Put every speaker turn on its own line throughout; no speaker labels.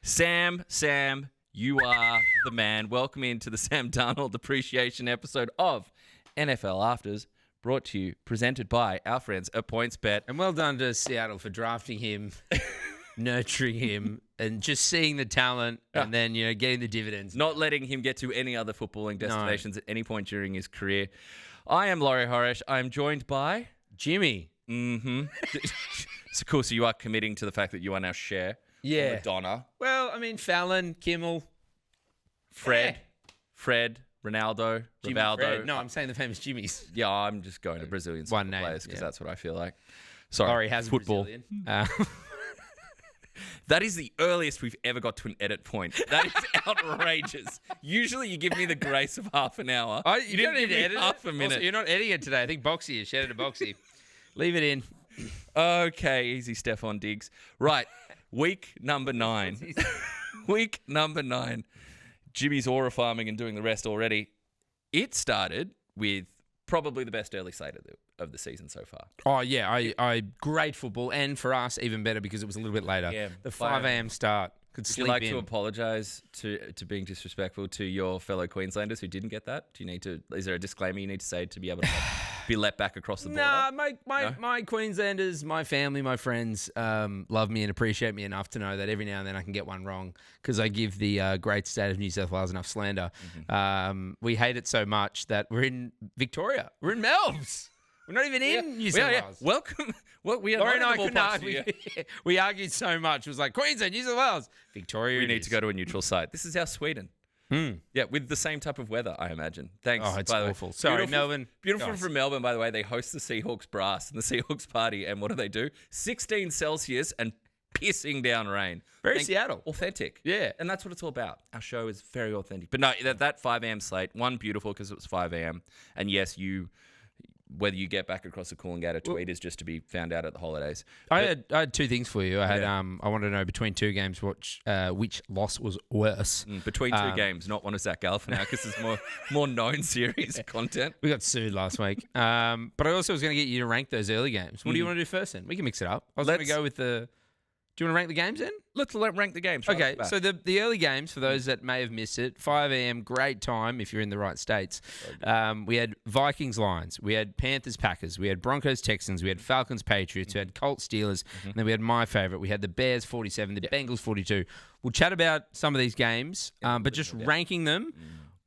Sam, you are the man. Welcome into the Sam Darnold Appreciation episode of NFL Afters, brought to you, presented by our friends at PointsBet.
And well done to Seattle for drafting him, nurturing him, and just seeing the talent and then, getting the dividends.
Not letting him get to any other footballing destinations at any point during his career. I am Laurie Horesh. I am joined by
Jimmy.
Mm-hmm. So cool. So you are committing to the fact that you are now Cher.
Yeah.
Madonna.
Well, I mean, Fallon, Kimmel.
Fred, Ronaldo,
Jimmy
Rivaldo.
Fred. No, I'm saying the famous Jimmys.
Yeah, I'm just going to Brazilian
One name,
players because
yeah.
that's what I feel like. Sorry,
Laurie has
football.
Brazilian.
That is the earliest we've ever got to an edit point. That is outrageous. Usually you give me the grace of half an hour.
You don't need to edit
half a minute.
Also, you're not editing it today. I think Boxy is. Shout out to Boxy. Leave it in.
Okay, easy, Stephon Diggs. Right, week number 9. Week number 9. Jimmy's aura farming and doing the rest already. It started with probably the best early slate of the season so far.
Oh, yeah. I great football. And for us, even better because it was a little bit later.
Yeah,
the 5 a.m. start.
Would you like to apologise to being disrespectful to your fellow Queenslanders who didn't get that? Is there a disclaimer you need to say to be able to be let back across the border?
Nah, my Queenslanders, my family, my friends love me and appreciate me enough to know that every now and then I can get one wrong because I give the great state of New South Wales enough slander. Mm-hmm. We hate it so much that we're in Victoria. We're in Melbourne. We're not even in New South Wales.
Welcome. Well, we are
Laurie
not
and
in
I
the ballpark
couldn't we argued so much. It was like, Queensland, New South Wales, Victoria.
We need to go to a neutral site. This is our Sweden. Yeah, with the same type of weather, I imagine. Thanks.
Oh, it's
by the way.
awful. Sorry, Melbourne.
Beautiful
Guys.
from Melbourne, by the way. They host the Seahawks brass and the Seahawks party. And what do? 16 Celsius and pissing down rain.
Very Seattle.
Authentic.
Yeah.
And that's what it's all about. Our show is very authentic. But no, that 5 a.m. slate, one, beautiful because it was 5 a.m. And yes, whether you get back across the Coolangatta tweet is just to be found out at the holidays.
I had two things for you. I wanted to know between two games which loss was worse.
Between two games, not one of Zach Galifianakis' more known series content.
We got sued last week. But I also was going to get you to rank those early games. What do you want to do first then? We can mix it up. I was going to go with the... Do you want to rank the games then?
Let's rank the games.
Okay, so the early games, for those that may have missed it, 5 a.m., great time if you're in the right states. We had Vikings-Lions, we had Panthers-Packers, we had Broncos-Texans, we had Falcons-Patriots, we had Colts-Steelers, and then we had my favourite, we had the Bears-47, the Bengals-42. We'll chat about some of these games, but just ranking them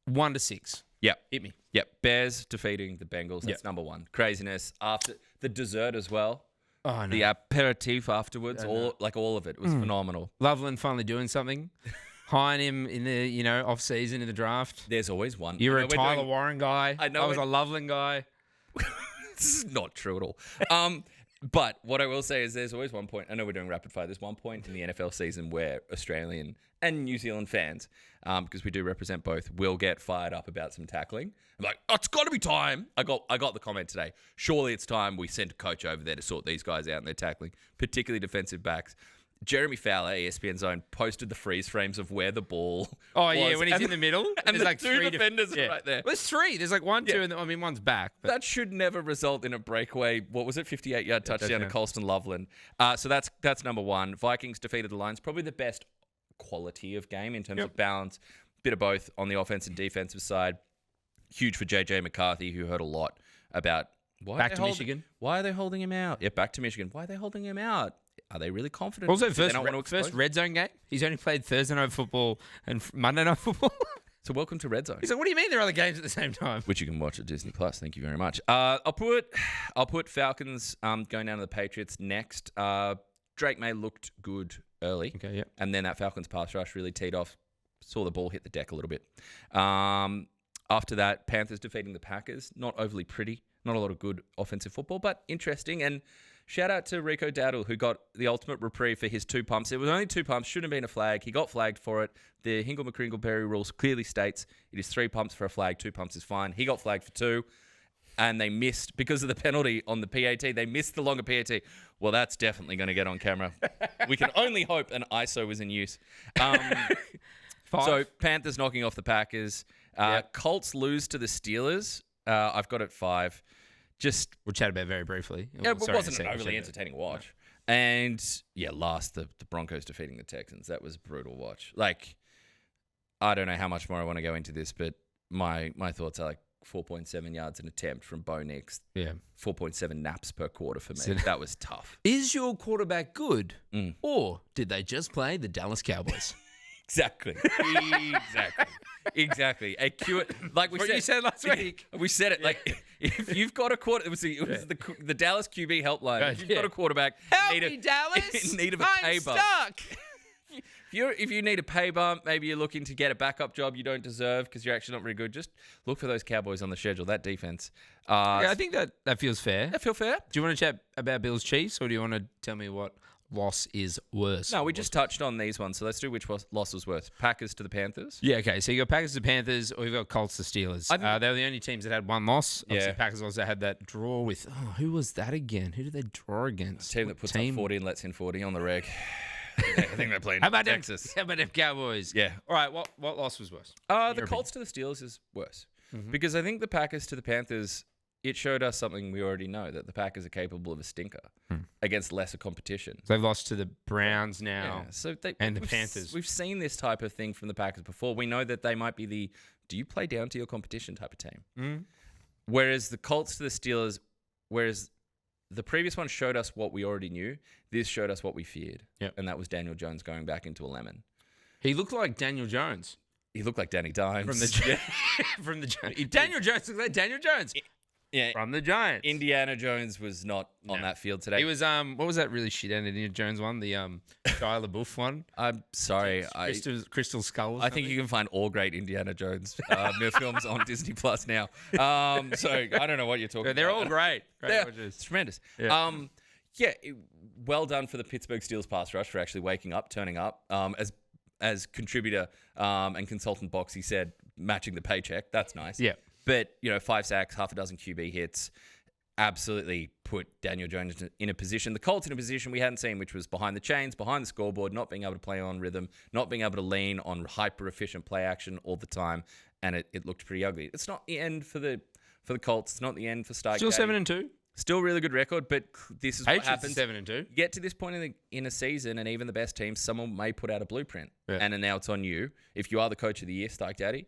1 to 6.
Yep.
Hit me.
Yep, Bears defeating the Bengals, that's number 1. Craziness. After the dessert as well.
Oh, no.
The aperitif afterwards, all of it. It was phenomenal.
Loveland finally doing something. Hiring him in the off season in the draft.
There's always one.
You're a Tyler Warren guy.
I know.
I was a Loveland guy.
This is not true at all. But what I will say is there's always one point. I know we're doing rapid fire. There's one point in the NFL season where Australian and New Zealand fans, because we do represent both, will get fired up about some tackling. I'm like, oh, it's got to be time. I got the comment today. Surely it's time we send a coach over there to sort these guys out and their tackling, particularly defensive backs. Jeremy Fowler, ESPN Zone, posted the freeze frames of where the ball
was. Yeah, when he's in the middle.
And
there's
the
like
two defenders are right there.
Well, there's 3. There's like 1, 2, and one's back. But
that should never result in a breakaway, 58-yard touchdown to Colston Loveland. So that's number 1. Vikings defeated the Lions. Probably the best quality of game in terms of balance. Bit of both on the offense and defensive side. Huge for JJ McCarthy, who heard a lot about
Michigan.
Why are they holding him out? Yeah, back to Michigan. Why are they holding him out? Are they really confident?
Also, first red zone game. He's only played Thursday Night Football and Monday Night Football.
So welcome to Red Zone.
He's like, what do you mean there are other games at the same time?
Which you can watch at Disney Plus. Thank you very much. I'll put Falcons going down to the Patriots next. Drake May looked good early.
Okay, yeah.
And then that Falcons pass rush really teed off. Saw the ball hit the deck a little bit. After that, Panthers defeating the Packers. Not overly pretty. Not a lot of good offensive football, but interesting. And shout out to Rico Dowdle, who got the ultimate reprieve for his 2 pumps. It was only 2 pumps. Shouldn't have been a flag. He got flagged for it. The Hingle-McCringleberry rules clearly states it is 3 pumps for a flag. 2 pumps is fine. He got flagged for 2. And they missed, because of the penalty on the PAT, they missed the longer PAT. Well, that's definitely going to get on camera. We can only hope an ISO was in use. So Panthers knocking off the Packers. Colts lose to the Steelers. I've got it 5. We'll
chat about it very briefly.
Yeah, it wasn't an overly entertaining watch. And last the Broncos defeating the Texans. That was a brutal watch. Like, I don't know how much more I want to go into this, but my thoughts are like 4.7 yards an attempt from Bo Nix.
Yeah.
4.7 naps per quarter for me. That was tough.
Is your quarterback good? Or did they just play the Dallas Cowboys?
Exactly. Like we
what
said,
you said last week.
We said it. Like, if you've got a quarter, it was the Dallas QB helpline. If you've got a quarterback,
help me, Dallas.
Need a pay bump.
Stuck.
If you need a pay bump, maybe you're looking to get a backup job you don't deserve because you're actually not very good. Just look for those Cowboys on the schedule. That defense.
I think that feels fair.
That feel fair.
Do you want to chat about Bills Chiefs, or do you want to tell me what loss is worse?
No, we just touched on these ones, so let's do which loss was worse. Packers to the Panthers.
Yeah, okay. So you got Packers to Panthers, or you got Colts to Steelers. They were the only teams that had one loss. Obviously, Packers also had that draw with. Oh, who was that again? Who did they draw against?
A team that puts up 40 and lets in 40 on the reg. I think they're playing Texas.
How about them Cowboys?
Yeah.
All right. What loss was worse?
The Colts to the Steelers is worse because I think the Packers to the Panthers. It showed us something we already know, that the Packers are capable of a stinker against lesser competition.
So they've lost to the Browns now and the Panthers.
We've seen this type of thing from the Packers before. We know that they might be the do you play down to your competition type of team. Whereas the Colts to the Steelers, whereas the previous one showed us what we already knew, this showed us what we feared. And that was Daniel Jones going back into a lemon.
He looked like Daniel Jones.
He looked like Danny Dimes.
From the Daniel Jones looked like Daniel Jones.
Yeah,
from the Giants.
Indiana Jones was not on that field today.
He was what was that really shit Indiana Jones one? The Shia LaBeouf one.
I'm sorry,
Crystal Skull.
I think you can find all great Indiana Jones films on Disney Plus now. So I don't know what you're talking about.
They're all great.
It's tremendous.
Yeah.
Well done for the Pittsburgh Steelers pass rush for actually waking up, turning up. As contributor and consultant Boxy said, matching the paycheck. That's nice.
Yeah.
But, 5 sacks, half a dozen QB hits, absolutely put Daniel Jones in a position, the Colts in a position we hadn't seen, which was behind the chains, behind the scoreboard, not being able to play on rhythm, not being able to lean on hyper-efficient play action all the time, and it looked pretty ugly. It's not the end for the Colts. It's not the end for Stark.
Still 7-2.
Still really good record, but this is what happens.
7-2.
You get to this point in a season, and even the best teams, someone may put out a blueprint, and then now it's on you. If you are the coach of the year, Stark Daddy,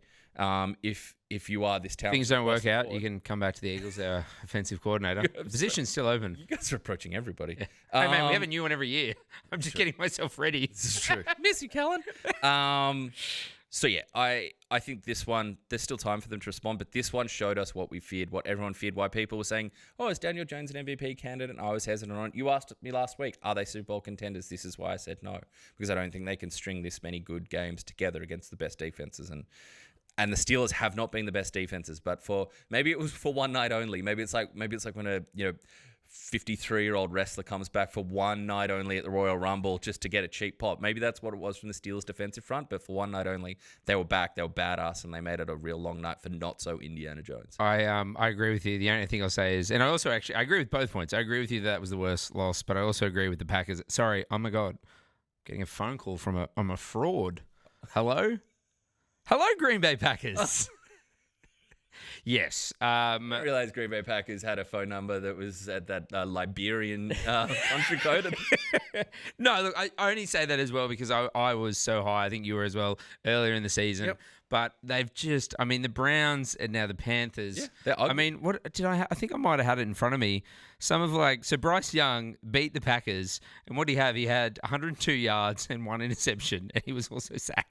if you are this talented,
things don't work out, you can come back to the Eagles, their offensive coordinator. The position's still open.
You guys are approaching everybody.
Yeah. Hey man, we have a new one every year. I'm just getting myself ready.
This is true. Miss you, Callan. So yeah, I think this one, there's still time for them to respond, but this one showed us what we feared, what everyone feared, why people were saying, oh, is Daniel Jones an MVP candidate? And I was hesitant on it. You asked me last week, are they Super Bowl contenders? This is why I said no, because I don't think they can string this many good games together against the best defenses. And the Steelers have not been the best defenses, but maybe it was for one night only. Maybe it's like when a 53-year-old wrestler comes back for one night only at the Royal Rumble just to get a cheap pop. Maybe that's what it was from the Steelers defensive front, but for one night only, they were back, they were badass, and they made it a real long night for not so Indiana Jones.
I agree with you. The only thing I'll say is, and I also I agree with both points. I agree with you that was the worst loss, but I also agree with the Packers. Sorry, oh my God, getting a phone call from I'm a fraud. Hello, Green Bay Packers. Yes.
I didn't realize Green Bay Packers had a phone number that was at that Liberian country code.
No, look, I only say that as well because I was so high. I think you were as well earlier in the season.
Yep.
But they've just, the Browns and now the Panthers.
Yeah, they're ugly.
What did I think I might have had it in front of me. So Bryce Young beat the Packers. And what did he have? He had 102 yards and 1 interception. And he was also sacked.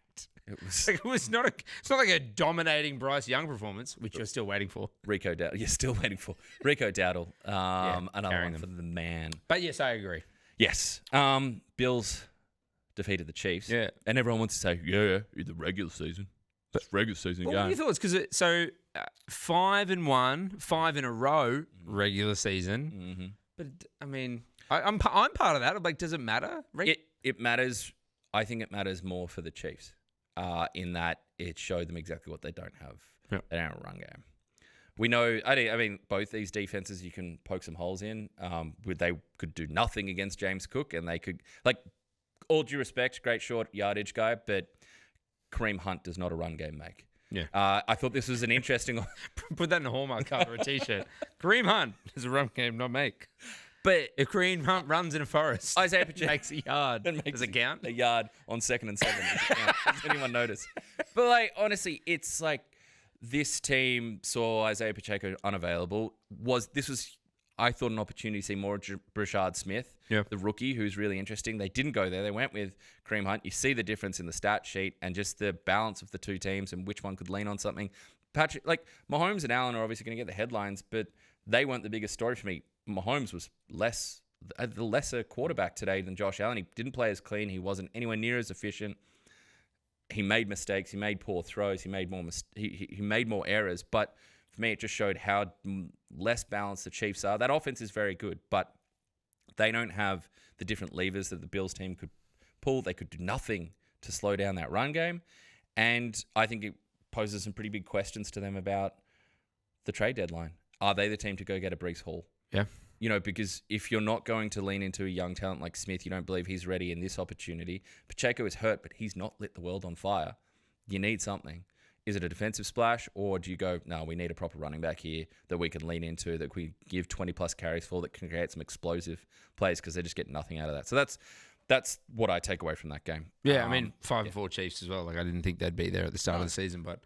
It's not like a dominating Bryce Young performance, which you're still waiting for.
Rico Dowdle. You're still waiting for Rico Dowdle. Another one for the man.
But yes, I agree.
Yes. Bills defeated the Chiefs.
Yeah.
And everyone wants to say, in the regular season. It's regular season game.
What are your thoughts? Because 5-1, 5 in a row, regular season. Mm-hmm. But I'm part of that. I'm like, does it matter?
It matters. I think it matters more for the Chiefs. In that it showed them exactly what they don't have. Yep. They don't have a run game. We know, both these defenses you can poke some holes in. They could do nothing against James Cook, and they could, all due respect, great short yardage guy, but Kareem Hunt does not a run game make.
Yeah.
I thought this was an interesting...
Put that in a Hallmark cover, a T-shirt. Kareem Hunt does a run game not make. But if Kareem Hunt runs in a forest,
Isaiah Pacheco
makes a yard. Does it count?
A yard on 2nd and 7. Does anyone notice? But like honestly, it's like this team saw Isaiah Pacheco unavailable. I thought an opportunity to see more Brashard Smith, the rookie, who's really interesting. They didn't go there. They went with Kareem Hunt. You see the difference in the stat sheet and just the balance of the two teams and which one could lean on something. Patrick, like Mahomes and Allen are obviously going to get the headlines, but they weren't the biggest story for me. Mahomes was the lesser quarterback today than Josh Allen. He didn't play as clean. He wasn't anywhere near as efficient. He made mistakes. He made poor throws. He made more he made more errors. But for me, it just showed how less balanced the Chiefs are. That offense is very good, but they don't have the different levers that the Bills team could pull. They could do nothing to slow down that run game. And I think it poses some pretty big questions to them about the trade deadline. Are they the team to go get a Breece Hall?
Yeah.
Because if you're not going to lean into a young talent like Smith, you don't believe he's ready in this opportunity. Pacheco is hurt, but he's not lit the world on fire. You need something. Is it a defensive splash, or do you go, no, we need a proper running back here that we can lean into, that we give 20-plus carries for, that can create some explosive plays, because they just get nothing out of that. So that's what I take away from that game.
Yeah, 5-4 Chiefs as well. Like I didn't think they'd be there at the start of the season, but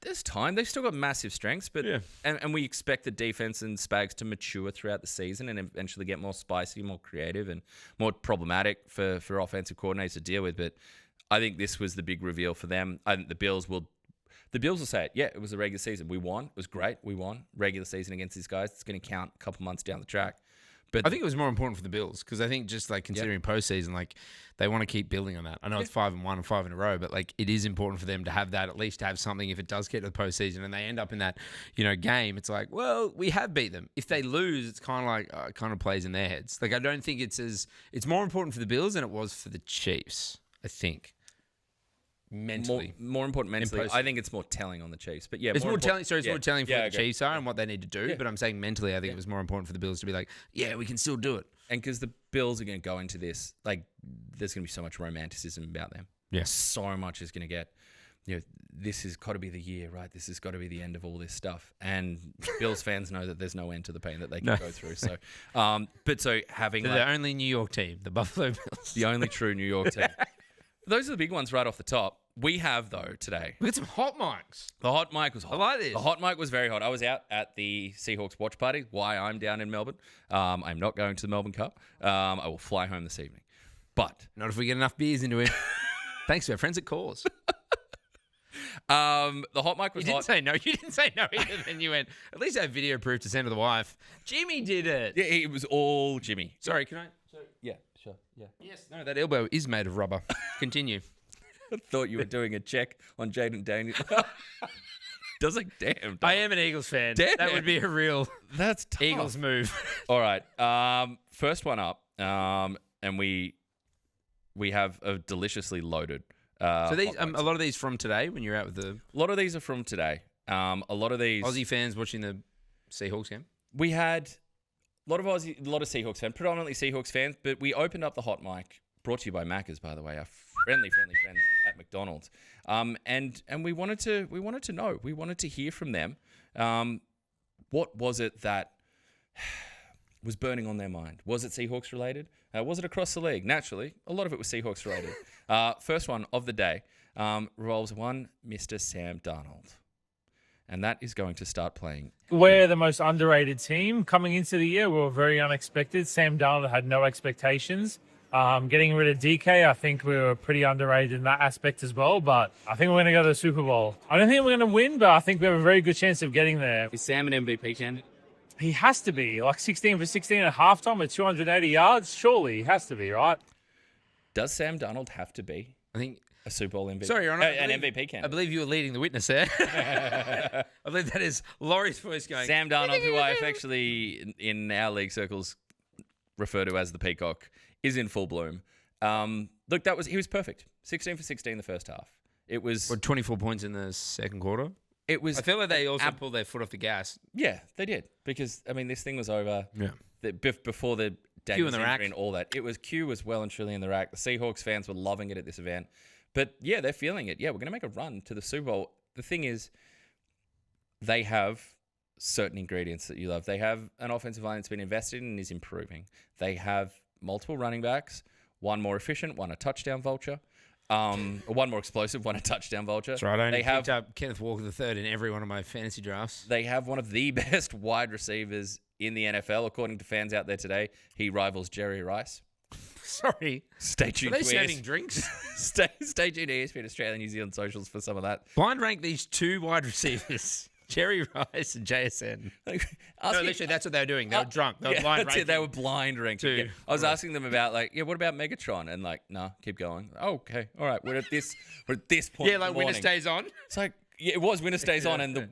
there's time. They've still got massive strengths, but and we expect the defense and Spags to mature throughout the season and eventually get more spicy, more creative, and more problematic for offensive coordinators to deal with. But I think this was the big reveal for them. I think the Bills will say it. Yeah, it was a regular season. We won. It was great. We won regular season against these guys. It's going to count a couple months down the track. But
I think it was more important for the Bills because I think just like considering postseason, like they want to keep building on that. I know it's 5-1 and 5 in a row, but like it is important for them to have that, at least to have something if it does get to the postseason and they end up in that, game. It's like, well, we have beat them. If they lose, it's kind of like it kind of plays in their heads. Like I don't think it's more important for the Bills than it was for the Chiefs. I think. Mentally,
more important mentally. I think it's more telling on the Chiefs, but
it's more telling. Sorry, it's more telling for the Chiefs and what they need to do. Yeah. But I'm saying mentally, I think it was more important for the Bills to be like, yeah, we can still do it.
And because the Bills are going to go into this, like, there's going to be so much romanticism about them.
Yeah,
so much is going to get. This has got to be the year, right? This has got to be the end of all this stuff. And Bills fans know that there's no end to the pain that they can go through. So, having
the only New York team, the Buffalo Bills,
the only true New York team. Those are the big ones right off the top. We have, though, today.
We got some hot mics.
The hot mic was hot.
I like this.
The hot mic was very hot. I was out at the Seahawks watch party. Why I'm down in Melbourne. I'm not going to the Melbourne Cup. I will fly home this evening. But
not if we get enough beers into it. Thanks to our friends at Cause.
The hot mic was hot.
You didn't say no either. Then you went, at least I have video proof to send to the wife. Jimmy did it.
Yeah, it was all Jimmy.
Sorry, can I?
Yeah, sure. Yeah.
Yes, no, that elbow is made of rubber. Continue.
I thought you were doing a check on Jaden Daniels. Does like, damn.
I am an Eagles fan. Damn. That would be a real
tough.
Eagles move.
All right. First one up. And we have a deliciously loaded.
So these, a lot of these from today when you're out with the.
A lot of these are from today. A lot of these
Aussie fans watching the Seahawks game.
We had a lot of Seahawks fans, predominantly Seahawks fans, but we opened up the hot mic. Brought to you by Macca's, by the way, our friendly friends at McDonald's. And we wanted to know. We wanted to hear from them. What was it that was burning on their mind? Was it Seahawks related? Was it across the league? Naturally, a lot of it was Seahawks related. First one of the day revolves one Mr. Sam Darnold. And that is going to start playing.
We're the most underrated team. Coming into the year, we were very unexpected. Sam Darnold had no expectations. Getting rid of DK, I think we were pretty underrated in that aspect as well. But I think we're going to go to the Super Bowl. I don't think we're going to win, but I think we have a very good chance of getting there.
Is Sam an MVP candidate?
He has to be. Like 16 for 16 at halftime with 280 yards. Surely he has to be, right?
Does Sam Darnold have to be?
I think
a Super Bowl MVP.
Sorry, Your Honor.
An MVP candidate.
I believe you were leading the witness there. I believe that is Laurie's voice going.
Sam Darnold, who I affectionately in our league circles refer to as the Peacock, is in full bloom. Look, he was perfect. 16 for 16 the first half. It was
24 points in the second quarter.
It was.
I feel like they also pulled their foot off the gas.
Yeah, they did because this thing was over.
Yeah.
Before the
Q in the rack
and all that. Q was well and truly in the rack. The Seahawks fans were loving it at this event, but yeah, they're feeling it. Yeah, we're gonna make a run to the Super Bowl. The thing is, they have certain ingredients that you love. They have an offensive line that's been invested in and is improving. They have multiple running backs, one more efficient, one a touchdown vulture. One more explosive, one a touchdown vulture.
That's right. I only
They have
picked up Kenneth Walker III in every one of my fantasy drafts.
They have one of the best wide receivers in the NFL, according to fans out there today. He rivals Jerry Rice.
Sorry.
Stay tuned.
Are they serving drinks?
Stay tuned to ESPN Australia and New Zealand socials for some of that.
Blind rank these two wide receivers, Jerry Rice and JSN. No, literally, that's what they were doing. They were drunk. They were blind ranking.
They were blind ranking. Yeah. I was asking them about what about Megatron? And nah, keep going. Oh, okay, all right. We're at this point.
Yeah, like winner stays on.
It's like it was winner stays on, and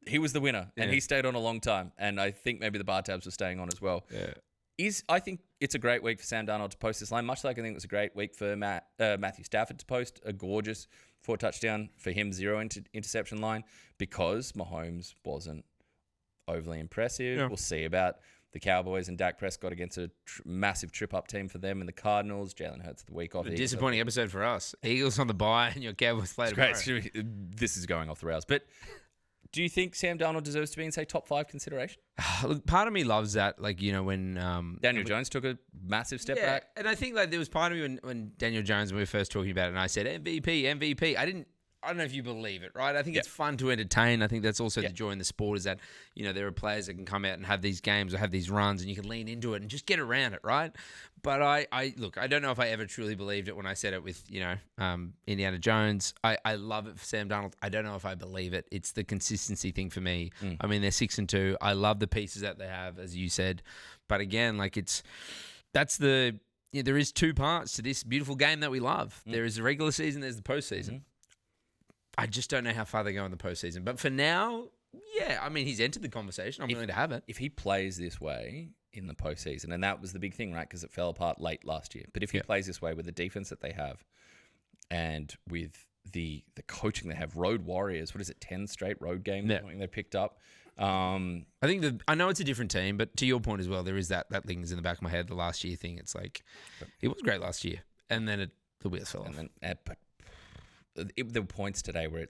he was the winner, and he stayed on a long time. And I think maybe the bar tabs were staying on as well. Yeah. I think it's a great week for Sam Darnold to post this line, much like I think it was a great week for Matthew Stafford to post a gorgeous 4-touchdown for him, 0 interception line, because Mahomes wasn't overly impressive. Yeah. We'll see about the Cowboys and Dak Prescott against a massive trip-up team for them and the Cardinals. Jalen Hurts the week off.
A disappointing episode for us. Eagles on the bye and your Cowboys play tomorrow.
Great. This is going off the rails. But do you think Sam Darnold deserves to be in, say, top 5 consideration?
Look, part of me loves that. Like, when
Daniel Jones took a massive step back.
And I think there was part of me when Daniel Jones, when we were first talking about it, and I said MVP. I don't know if you believe it, right? I think it's fun to entertain. I think that's also the joy in the sport is that, there are players that can come out and have these games or have these runs and you can lean into it and just get around it, right? But I don't know if I ever truly believed it when I said it with, Indiana Jones. I love it for Sam Darnold. I don't know if I believe it. It's the consistency thing for me. I mean, they're 6-2. I love the pieces that they have, as you said. But again, there is two parts to this beautiful game that we love. There is the regular season, there's the postseason. I just don't know how far they go in the postseason. But for now, he's entered the conversation. I'm willing to have it.
If he plays this way in the postseason, and that was the big thing, right? Because it fell apart late last year. But if he plays this way with the defense that they have and with the coaching they have, road warriors, 10 straight road games they picked up.
I think I know it's a different team, but to your point as well, there is that lingers in the back of my head, the last year thing. It's like, he was great last year. And then the wheels fell off. There were points today where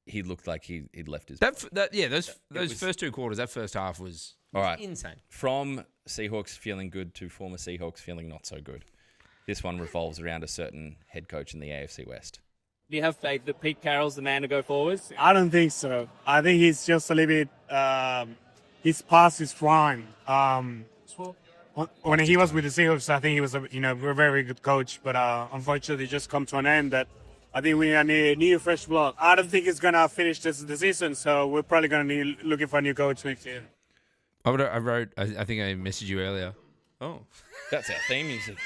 he looked like he'd left his...
Those first two quarters, that first half was insane.
From Seahawks feeling good to former Seahawks feeling not so good. This one revolves around a certain head coach in the AFC West.
Do you have faith that Pete Carroll's the man to go forwards?
I don't think so. I think he's just a little bit... he's past his prime. When he was with the Seahawks, I think he was a very good coach, but unfortunately, it just come to an end that I think we need a new fresh blood. I don't think it's going to finish the season, so we're probably going to be looking for a new coach next year.
I think I messaged you earlier. Oh.
That's our theme music.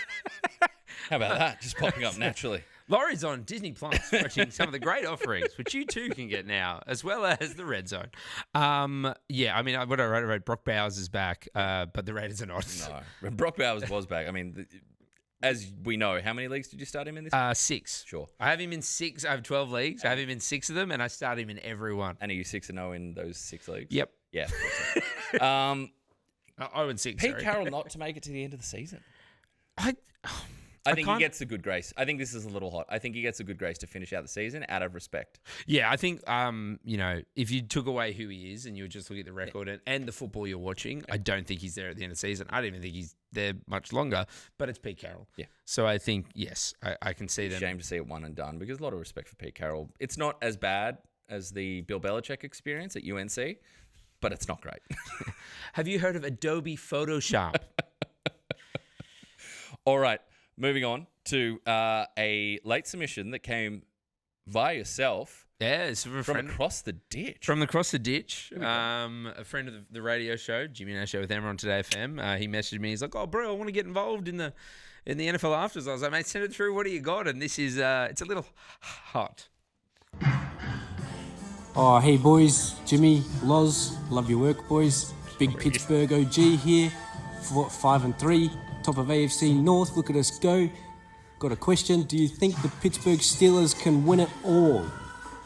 How about that? Just popping up naturally.
Laurie's on Disney Plus watching some of the great offerings, which you too can get now, as well as the Red Zone. What I wrote, Brock Bowers is back, but the Raiders are not.
No, Brock Bowers was back. I mean... As we know, how many leagues did you start him in this?
6.
Sure.
I have him in 6. I have 12 leagues. I have him in 6 of them, and I start him in every one.
And are you 6-0 in those 6 leagues?
Yep.
Yeah.
0-6.
Pete Carroll not to make it to the end of the season. I think he gets a good grace. I think this is a little hot. I think he gets a good grace to finish out the season out of respect.
Yeah, I think, if you took away who he is and you were just looking at the record and the football you're watching, I don't think he's there at the end of the season. I don't even think he's there much longer, but it's Pete Carroll.
Yeah.
So I think, yes, I can see that.
Shame to see it one and done because a lot of respect for Pete Carroll. It's not as bad as the Bill Belichick experience at UNC, but it's not great.
Have you heard of Adobe Photoshop?
All right. Moving on to a late submission that came via yourself.
Yeah, it's from
across the ditch.
From across the ditch. A friend of the radio show, Jimmy Nash Show with Emma on Today FM. He messaged me. He's like, "Oh, bro, I want to get involved in the NFL afters." I was like, "Mate, send it through. What do you got?" And this is it's a little hot.
Oh, hey boys, Jimmy, Loz, love your work, boys. Big Pittsburgh OG here, 5-3. Top of AFC North, look at us go. Got a question. Do you think the Pittsburgh Steelers can win it all?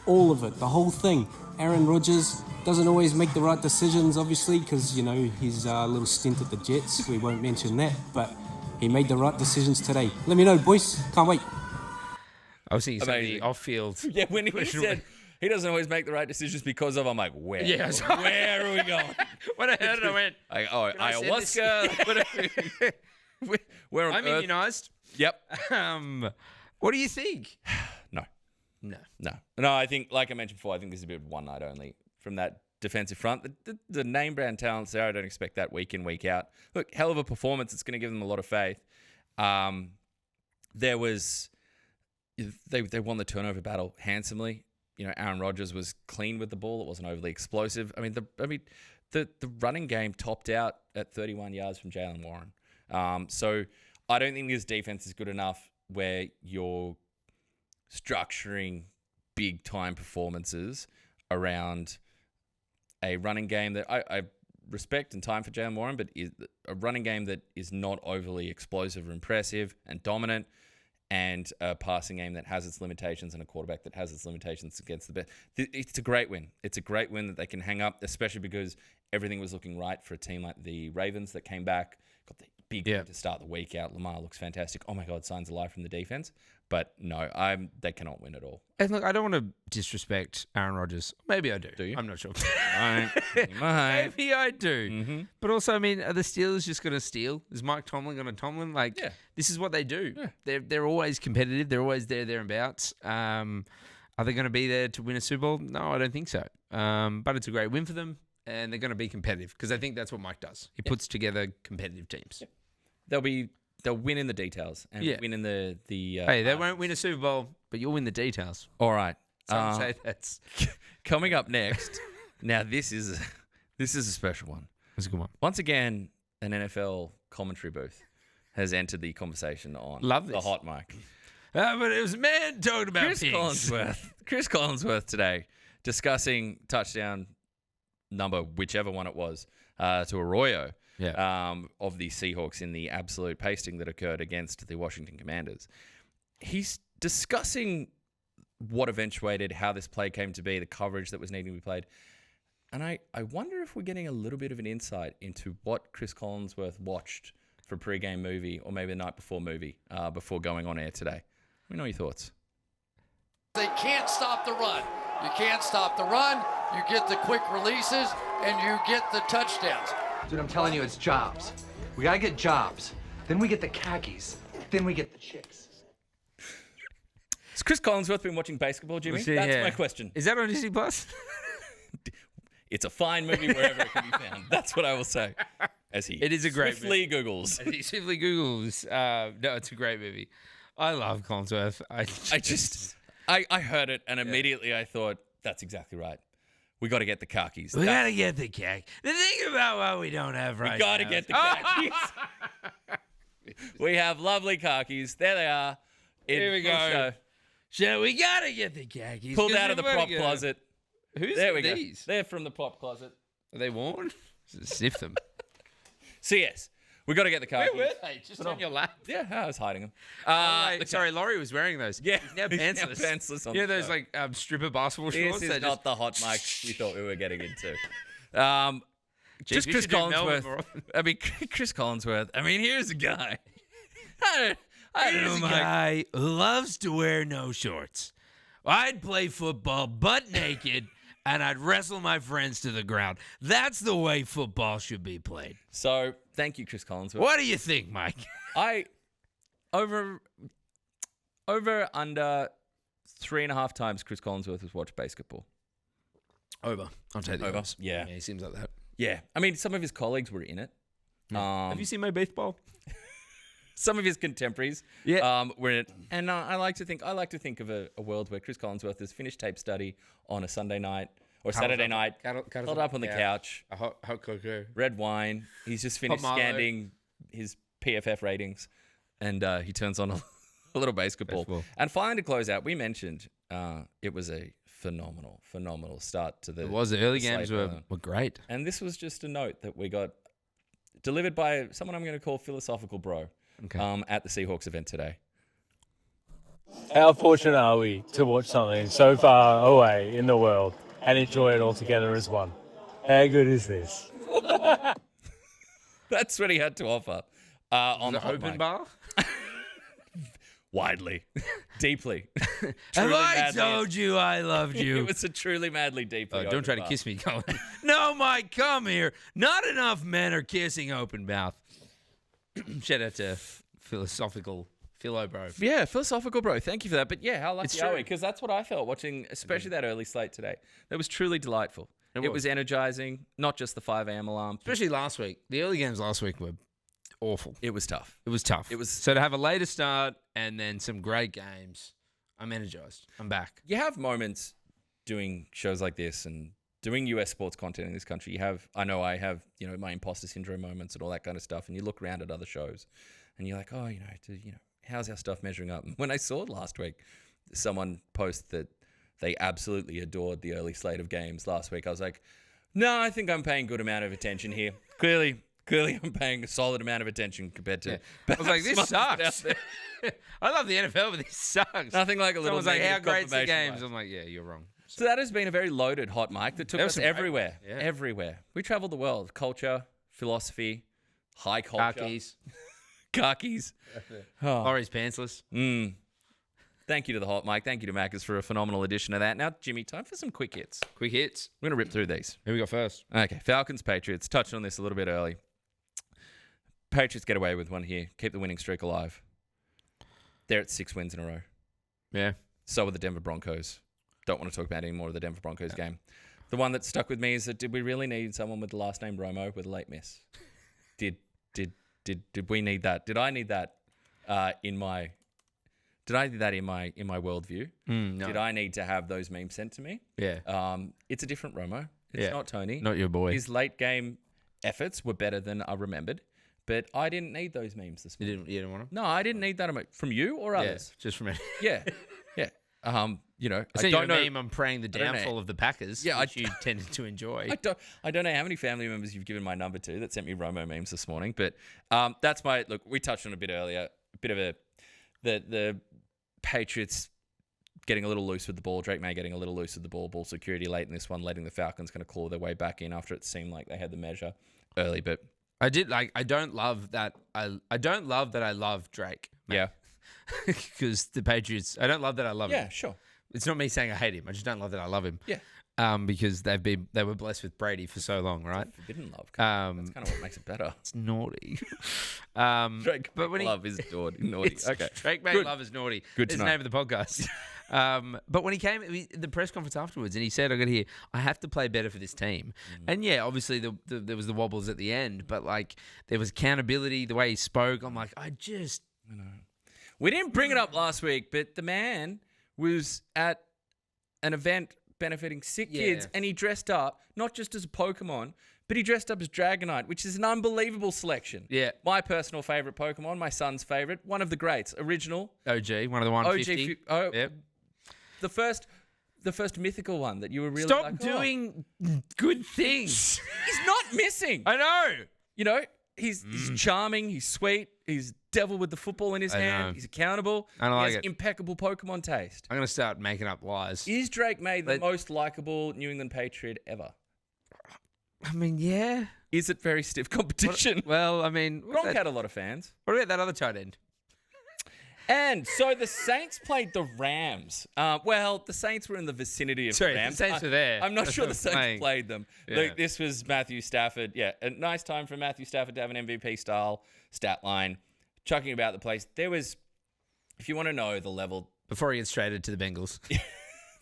All of it, the whole thing. Aaron Rodgers doesn't always make the right decisions, obviously, because, his little stint at the Jets. We won't mention that, but he made the right decisions today. Let me know, boys. Can't wait.
I was thinking something off-field.
Yeah, when he doesn't always make the right decisions because of. I'm like, where?
Yeah,
Where are we going?
When I heard it, I went,
I
send
ayahuasca. Where on
I'm
earth?
immunised.
Yep.
What do you think?
No. I think, like I mentioned before, I think this is a bit of one night only from that defensive front. The name brand talents there, I don't expect that week in, week out. Look, hell of a performance. It's going to give them a lot of faith. They won the turnover battle handsomely. You know, Aaron Rodgers was clean with the ball. It wasn't overly explosive. The running game topped out at 31 yards from Jalen Warren. So I don't think this defense is good enough where you're structuring big time performances around a running game that I respect and time for Jalen Warren, but is a running game that is not overly explosive or impressive and dominant, and a passing game that has its limitations and a quarterback that has its limitations against the best. It's a great win. It's a great win that they can hang up, especially because everything was looking right for a team like the Ravens that came back, got the big win to start the week out. Lamar looks fantastic. Oh my God, signs of life from the defense. But no, they cannot win at all.
And look, I don't want to disrespect Aaron Rodgers. Maybe I do.
Do you?
I'm not sure.
You might.
Maybe I do.
Mm-hmm.
But also, I mean, are the Steelers just going to steal? Is Mike Tomlin going to Tomlin? Like, this is what they do.
Yeah.
They're always competitive. They're always thereabouts. Are they going to be there to win a Super Bowl? No, I don't think so. But it's a great win for them, and they're going to be competitive because I think that's what Mike does. He puts together competitive teams.
They'll win in the details and win in the
hey, they won't win a Super Bowl, but you'll win the details.
All right.
Some say that's
coming up next. Now this is a special one.
That's a good one.
Once again, an NFL commentary booth has entered the conversation on
Love
the
this.
hot mic.
But it was a man talking about pigs.
Chris Collinsworth today discussing touchdown number, whichever one it was, to Arroyo. Of the Seahawks in the absolute pasting that occurred against the Washington Commanders. He's discussing what eventuated, how this play came to be, the coverage that was needing to be played. And I wonder if we're getting a little bit of an insight into what Chris Collinsworth watched for pre-game movie or maybe the night before movie before going on air today. Let me know your thoughts.
They can't stop the run. You can't stop the run. You get the quick releases, and you get the touchdowns.
Dude, I'm telling you, it's jobs. We gotta get jobs. Then we get the khakis. Then we get the chicks.
Has Chris Collinsworth been watching basketball, Jimmy? That's my question.
Is that on Disney Plus?
It's a fine movie wherever it can be found. That's what I will say.
It is a great
swiftly Googles.
As he swiftly Googles. No, it's a great movie. I love Collinsworth.
I heard it and immediately I thought, that's exactly right. We got to get the khakis.
We got to get the khakis. The thing about what we don't have right now.
We got to get the khakis. We have lovely khakis. There they are.
Here we go. So we got to get the khakis.
Pulled out of the prop closet.
There we these?
Go. They're from the prop closet.
Are they worn? Sniff them.
So yes, we got to get the khakis.
Where were they? Just on your lap?
Yeah, I was hiding them.
Sorry, Laurie was wearing those.
Yeah,
he's now pantsless.
Pantsless on
those like stripper basketball shorts.
This is not the hot mic we thought we were getting into.
Just
Chris Collinsworth. Chris Collinsworth. Here's a guy. I don't know,
Here's a
Mike.
guy who loves to wear no shorts. I'd play football butt naked, and I'd wrestle my friends to the ground. That's the way football should be played.
So, thank you, Chris Collinsworth.
What do you think, Mike?
Over under 3.5 times Chris Collinsworth has watched basketball.
Over. I'll take the
Over.
overs.
Yeah.
He seems like that.
Yeah. Some of his colleagues were in it.
Have you seen my baseball?
Some of his contemporaries were in it. And I like to think of a world where Chris Collinsworth has finished tape study on a Sunday night or Saturday night, curled up on the couch,
a hot cocoa,
red wine. He's just finished scanning his PFF ratings, and he turns on a little basketball. And finally, to close out, we mentioned it was a phenomenal start to the.
It was. The early games were great.
And this was just a note that we got delivered by someone I'm going to call Philosophical Bro at the Seahawks event today.
How fortunate are we to watch something so far away in the world and enjoy it all together as one? How good is this?
That's what he had to offer on the hot
open
mic.
bar.
widely, deeply.
Have
Truly
I
madly-
told you I loved you?
It was a truly madly, deeply.
Oh, don't try to
open
kiss me, Colin. No, Mike, come here. Not enough men are kissing open mouth. Shout out to philosophical Philo, bro.
Yeah, philosophical, bro. Thank you for that. But yeah, how
It's
lucky are
true.
we? Because that's what I felt watching, especially that early slate today. That was truly delightful. It was energizing, not just the 5 a.m. alarm.
Especially last week. The early games last week were awful.
It was tough.
It was tough.
It was-
so to have a later start and then some great games. I'm energized. I'm back.
You have moments doing shows like this and doing US sports content in this country. I know I have, my imposter syndrome moments and all that kind of stuff. And you look around at other shows and you're like, oh, how's our stuff measuring up? And when I saw last week, someone post that they absolutely adored the early slate of games last week, I was like, no, I think I'm paying good amount of attention here. Clearly I'm paying a solid amount of attention compared to.
I was like, this
perhaps most out
sucks.
there.
I love the NFL, but this sucks.
Nothing like a little.
Someone's like, how
negative
great's the
confirmation
games?
bias.
I'm like, yeah, you're wrong.
So that has been a very loaded hot mic that took
There was
us
some great
everywhere.
ones, yeah.
Everywhere. We traveled the world. Culture, philosophy, high culture.
Khakis.
Oh.
Laurie's pantsless.
Thank you to the hot mic. Thank you to Macca's for a phenomenal edition of that. Now, Jimmy, time for some quick hits.
Quick hits.
We're going to rip through these.
Who we got first?
Okay, Falcons, Patriots. Touched on this a little bit early. Patriots get away with one here. Keep the winning streak alive. They're at 6 wins in a row.
Yeah.
So are the Denver Broncos. Don't want to talk about any more of the Denver Broncos game. The one that stuck with me is that did we really need someone with the last name Romo with a late miss? Did we need that? Did I need that in my worldview?
No.
Did I need to have those memes sent to me?
Yeah.
It's a different Romo. It's not Tony.
Not your boy.
His late game efforts were better than I remembered, but I didn't need those memes this morning.
You didn't want him?
No, I didn't need that from you or others.
Yeah, just from it.
Yeah. I
I
don't know.
meme. I'm praying the
don't know.
downfall of the Packers,
Yeah,
which you tended to enjoy.
I don't know how many family members you've given my number to that sent me Romo memes this morning, but that's my look. We touched on it a bit earlier. A bit of the Patriots getting a little loose with the ball. Drake May getting a little loose with the ball. Ball security late in this one, letting the Falcons kind of claw their way back in after it seemed like they had the measure early. But
I don't love that. I don't love that I love Drake.
yeah,
Because the Patriots, I don't love that I love him.
yeah, sure,
It's not me saying I hate him. I just don't love that I love him.
yeah.
Because they were blessed with Brady for so long, right?
Forbidden love. That's
Um,
kind of what makes it better.
it's naughty.
Drake
but when he,
love is naughty.
it's
Okay,
Drake May
Good.
Love is naughty.
Good to
It's
know.
the name of the podcast. But when he came, the press conference afterwards, and he said, "I got to hear, I have to play better for this team." And yeah, obviously there was the wobbles at the end, but like there was accountability. The way he spoke, I'm like,
we didn't bring it up last week, but the man was at an event benefiting sick kids, and he dressed up not just as a Pokemon, but he dressed up as Dragonite, which is an unbelievable selection.
Yeah.
My personal favorite Pokemon, my son's favorite, one of the greats, original
OG, one of the 150.
OG. The first mythical one that you were really
Stop
like,
doing good things.
He's not missing.
I know.
He's charming, he's sweet, he's devil with the football in his
I
hand,
know.
he's accountable,
I don't
he
like
has
it.
impeccable Pokemon taste.
I'm gonna start making up lies.
Is Drake May the
But-
most likable New England Patriot ever?
I mean, yeah.
Is it very stiff competition?
Well, I mean,
Gronk had a lot of fans.
what about that other tight end?
And so the Saints played the Rams. The Saints were in the vicinity of
Sorry,
the
the
Rams.
Saints were there.
I'm not
That's
sure
what
the
I'm
Saints
saying.
played them.
Yeah.
Look, this was Matthew Stafford. Yeah, a nice time for Matthew Stafford to have an MVP style stat line, chucking about the place. There was, if you want to know the level
Before he gets traded to the Bengals.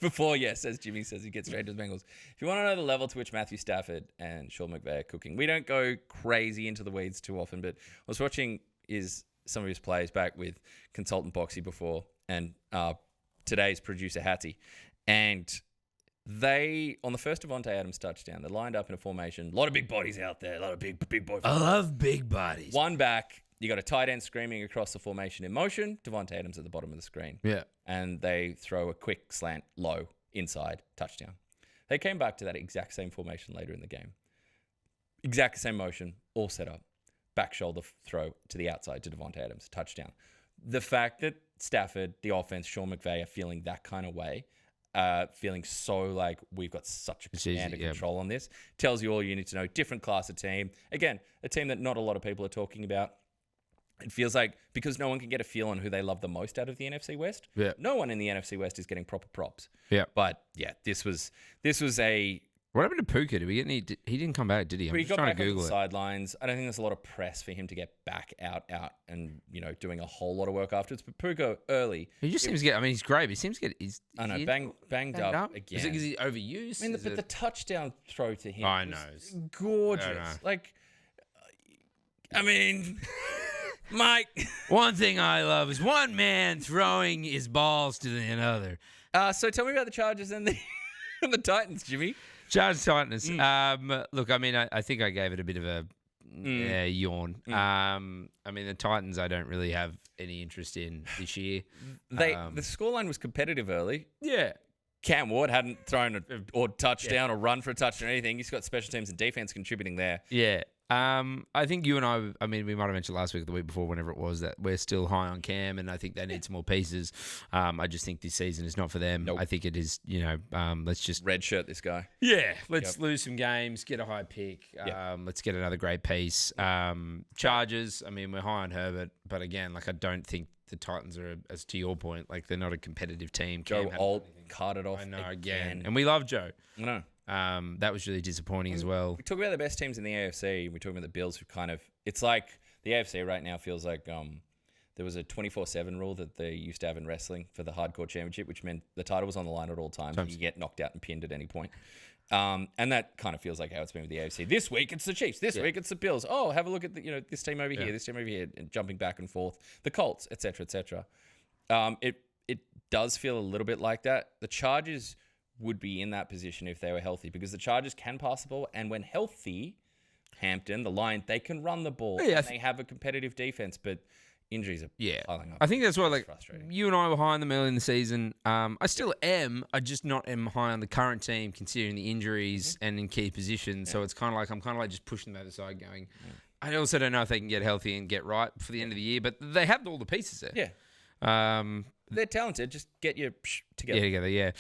before, yes, as Jimmy says, he gets straight to the Bengals. If you want to know the level to which Matthew Stafford and Sean McVay are cooking, we don't go crazy into the weeds too often, but I was watching some of his plays back with consultant Boxy before and today's producer Hattie, and they, on the first Devontae Adams touchdown, they lined up in a formation. A lot of big bodies out there, a lot of big boy.
I love big bodies.
One back, you got a tight end screaming across the formation in motion. Devontae Adams at the bottom of the screen.
Yeah.
And they throw a quick slant low inside touchdown. They came back to that exact same formation later in the game. Exact same motion, all set up. Back shoulder throw to the outside to Devontae Adams, touchdown. The fact that Stafford, the offense, Sean McVay are feeling that kind of way, feeling so like we've got such a command and control on this, tells you all you need to know. Different class of team. Again, a team that not a lot of people are talking about. it feels like because no one can get a feel on who they love the most out of the NFC West.
Yeah.
No one in the NFC West is getting proper props.
Yeah.
But yeah, this was a.
What happened to Puka? Did we get any? He didn't come back, did he? I'm
He
just
got
trying
back
to
on
Google
the
it.
sidelines. I don't think there's a lot of press for him to get back out, and doing a whole lot of work afterwards. But Puka early,
He just seems to get. I mean, he's great. But he seems to get.
I know,
he
banged up again.
Is it because he's overused?
I mean, but the touchdown throw to him,
I know.
was gorgeous.
I know.
Like, I mean, Mike.
One thing I love is one man throwing his balls to another.
So tell me about the Chargers and the and the Titans, Jimmy.
Chargers Titans. Look, I mean, I think I gave it a bit of a yawn. I mean, the Titans, I don't really have any interest in this year.
The scoreline was competitive early.
Yeah.
Cam Ward hadn't thrown or touchdown or run for a touchdown or anything. He's got special teams and defense contributing there.
Yeah. I think you and I mean, we might have mentioned last week or the week before, whenever it was, that we're still high on Cam, and I think they need some more pieces. I just think this season is not for them.
Nope.
I think it is, let's just...
Red shirt this guy.
Yeah, let's lose some games, get a high pick. Let's get another great piece. Chargers, I mean, we're high on Herbert, but again, like, I don't think the Titans are, as to your point, like, they're not a competitive team.
Joe Alt carted off
I know,
again.
And we love Joe.
I know.
That was really disappointing as well.
We talk about the best teams in the AFC. We talk about the Bills, who kind of... It's like the AFC right now feels like there was a 24/7 rule that they used to have in wrestling for the Hardcore Championship, which meant the title was on the line at all times. You get knocked out and pinned at any point. And that kind of feels like how it's been with the AFC. This week, it's the Chiefs. This week, it's the Bills. Oh, have a look at this team over here, this team over here, and jumping back and forth. The Colts, et cetera, et cetera. It does feel a little bit like that. The Chargers would be in that position if they were healthy, because the Chargers can pass the ball, and when healthy, Hampton, the Lions, they can run the ball.
Yeah,
and they have a competitive defense, but injuries are piling up.
I think that's why, like,
frustrating.
you and I were high on them early in the season. I still am. I just not am high on the current team, considering the injuries and in key positions. So it's kind of like I'm kind of like just pushing them out the side, going. I also don't know if they can get healthy and get right for the end of the year, but they have all the pieces there.
Yeah. They're talented. Just get your together.
Yeah, together, yeah.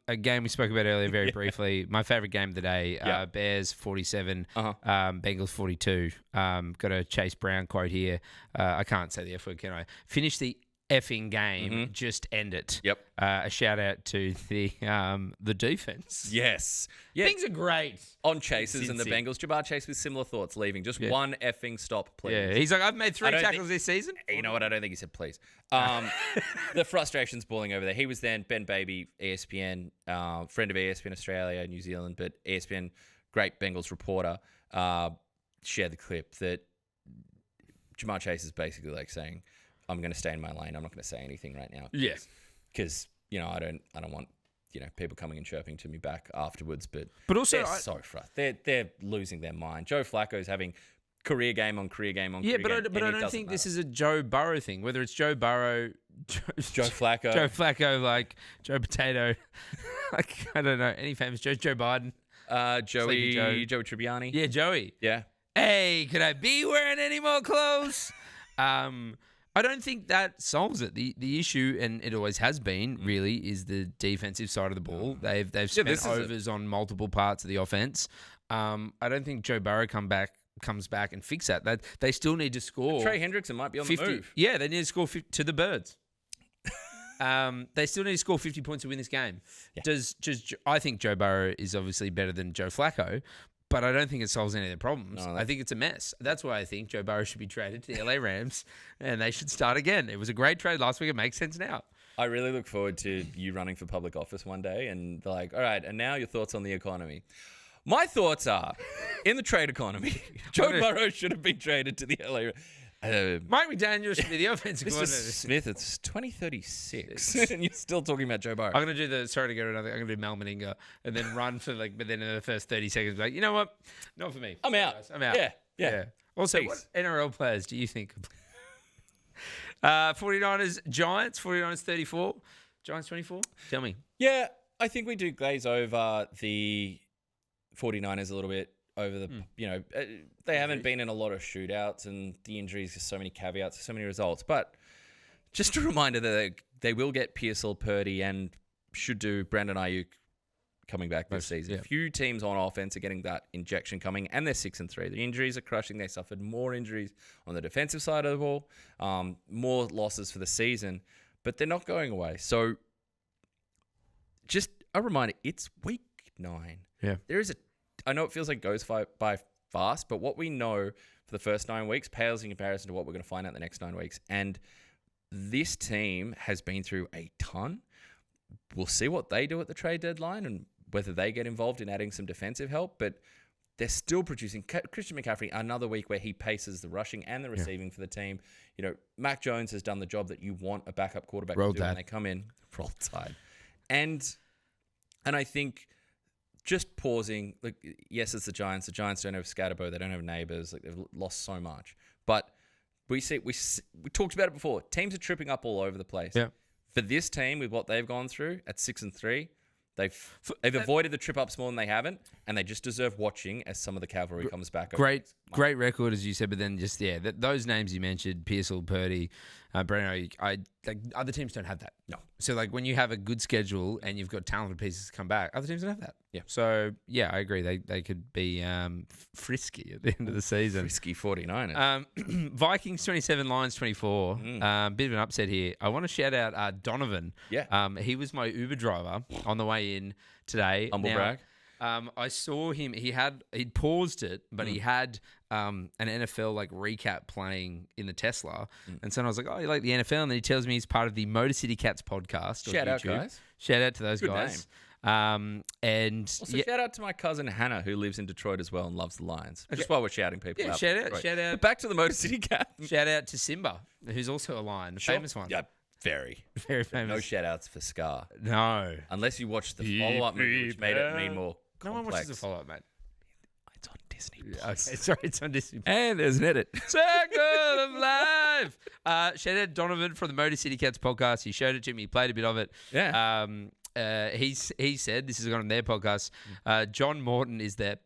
A game we spoke about earlier very briefly. My favourite game of the day, Bears 47, Bengals 42. Got a Chase Brown quote here. I can't say the F word, can I? Finish the effing game, just end it.
Yep.
A shout out to the defense.
Yes. Yeah.
Things are great.
On Chases and the
Cincy.
Bengals. Jabbar Chase with similar thoughts, leaving. Just one effing stop, please.
Yeah, he's like, I've made 3
I don't
tackles this season.
You know what? I don't think he said please. The frustration's boiling over there. He was then Ben Baby, ESPN, friend of ESPN Australia, New Zealand, but ESPN, great Bengals reporter, shared the clip that Ja'Marr Chase is basically like saying, I'm going to stay in my lane. I'm not going to say anything right now.
Yes.
Because, I don't want, people coming and chirping to me back afterwards. But
also,
they're so frustrated. They're losing their mind. Joe Flacco's having career game on career game on career game.
But I don't think this is a Joe Burrow thing. Whether it's Joe Burrow,
Joe Flacco.
Joe Flacco, like Joe Potato. Like, I don't know. Any famous Joe Biden.
Joey
Sleepy Joe.
Tribbiani.
Yeah, Joey.
Yeah.
Hey, could I be wearing any more clothes? I don't think that solves it. The issue, and it always has been, really, is the defensive side of the ball. They've spent overs on multiple parts of the offense. I don't think Joe Burrow comes back and fix that. They still need to score.
Trey Hendrickson might be on
50,
the move.
Yeah, they need to score 50 to the Birds. They still need to score 50 points to win this game. Yeah. I think Joe Burrow is obviously better than Joe Flacco, but I don't think it solves any of their problems. No, I think it's a mess. That's why I think Joe Burrow should be traded to the LA Rams, and they should start again. It was a great trade last week. It makes sense now.
I really look forward to you running for public office one day, and they're like, all right, and now your thoughts on the economy. My thoughts are, in the trade economy, Joe Burrow should have been traded to the LA Rams.
Mike McDaniel should be the offensive coordinator.
Smith, it's 2036, and you're still talking about Joe Burrow.
I'm going to do sorry to go to another, I'm going to do Mel Meninga, and then run for but then in the first 30 seconds, be like, you know what? Not for me.
I'm out.
Guys. I'm out.
Yeah.
Also, what NRL players do you think? 49ers, Giants, 49ers 34, Giants 24? Tell me.
Yeah, I think we do glaze over the 49ers a little bit. Over the, they haven't been in a lot of shootouts, and the injuries, so many caveats, so many results. But just a reminder that they will get Pearsall, Purdy, and should do Brandon Ayuk coming back this season.
yeah.
Few teams on offense are getting that injection coming, and they're 6-3. The injuries are crushing. They suffered more injuries on the defensive side of the ball, more losses for the season, but they're not going away. So just a reminder, it's week 9.
Yeah.
I know it feels like it goes by fast, but what we know for the first 9 weeks pales in comparison to what we're going to find out the next 9 weeks. And this team has been through a ton. We'll see what they do at the trade deadline and whether they get involved in adding some defensive help, but they're still producing. Christian McCaffrey, another week where he paces the rushing and the receiving for the team. You know, Mac Jones has done the job that you want a backup quarterback to do when they come in. Roll Tide. And I think just pausing, like, yes, it's the Giants. The Giants don't have Scatterbo. They don't have neighbors. Like, they've lost so much. But we talked about it before. Teams are tripping up all over the place.
Yeah.
For this team, with what they've gone through at 6-3, they've avoided the trip ups more than they haven't, and they just deserve watching as some of the cavalry comes back.
Great record, as you said, but then just, those names you mentioned, Pearsall, Purdy, Breno, other teams don't have that.
No.
So, like, when you have a good schedule and you've got talented pieces to come back, other teams don't have that.
Yeah.
So, I agree. They could be frisky at the end of the season.
Frisky 49ers.
Vikings 27, Lions 24. Bit of an upset here. I want to shout out Donovan.
Yeah.
He was my Uber driver on the way in today.
Humble brag.
I saw him. He'd paused it, but he had an NFL recap playing in the Tesla, and so I was like, "Oh, you like the NFL?" And then he tells me he's part of the Motor City Cats podcast.
Shout out, guys!
Shout out to those
Good
guys.
Name.
And
also shout out to my cousin Hannah, who lives in Detroit as well and loves the Lions. Just while we're shouting people out.
Shout out.
But back to the Motor City Cats.
Shout out to Simba, who's also a Lion, the famous one.
Yeah, very
famous.
No shout outs for Scar.
No,
unless you watched the follow-up movie, which made it mean more.
No one
complex.
watches the follow-up, mate.
It's on Disney Plus.
Okay, sorry, it's on Disney Plus.
And there's an edit.
Second of life. Shout out Donovan from the Motor City Cats podcast. He showed it to me. He played a bit of it.
Yeah.
He said, this is on their podcast, John Morton is their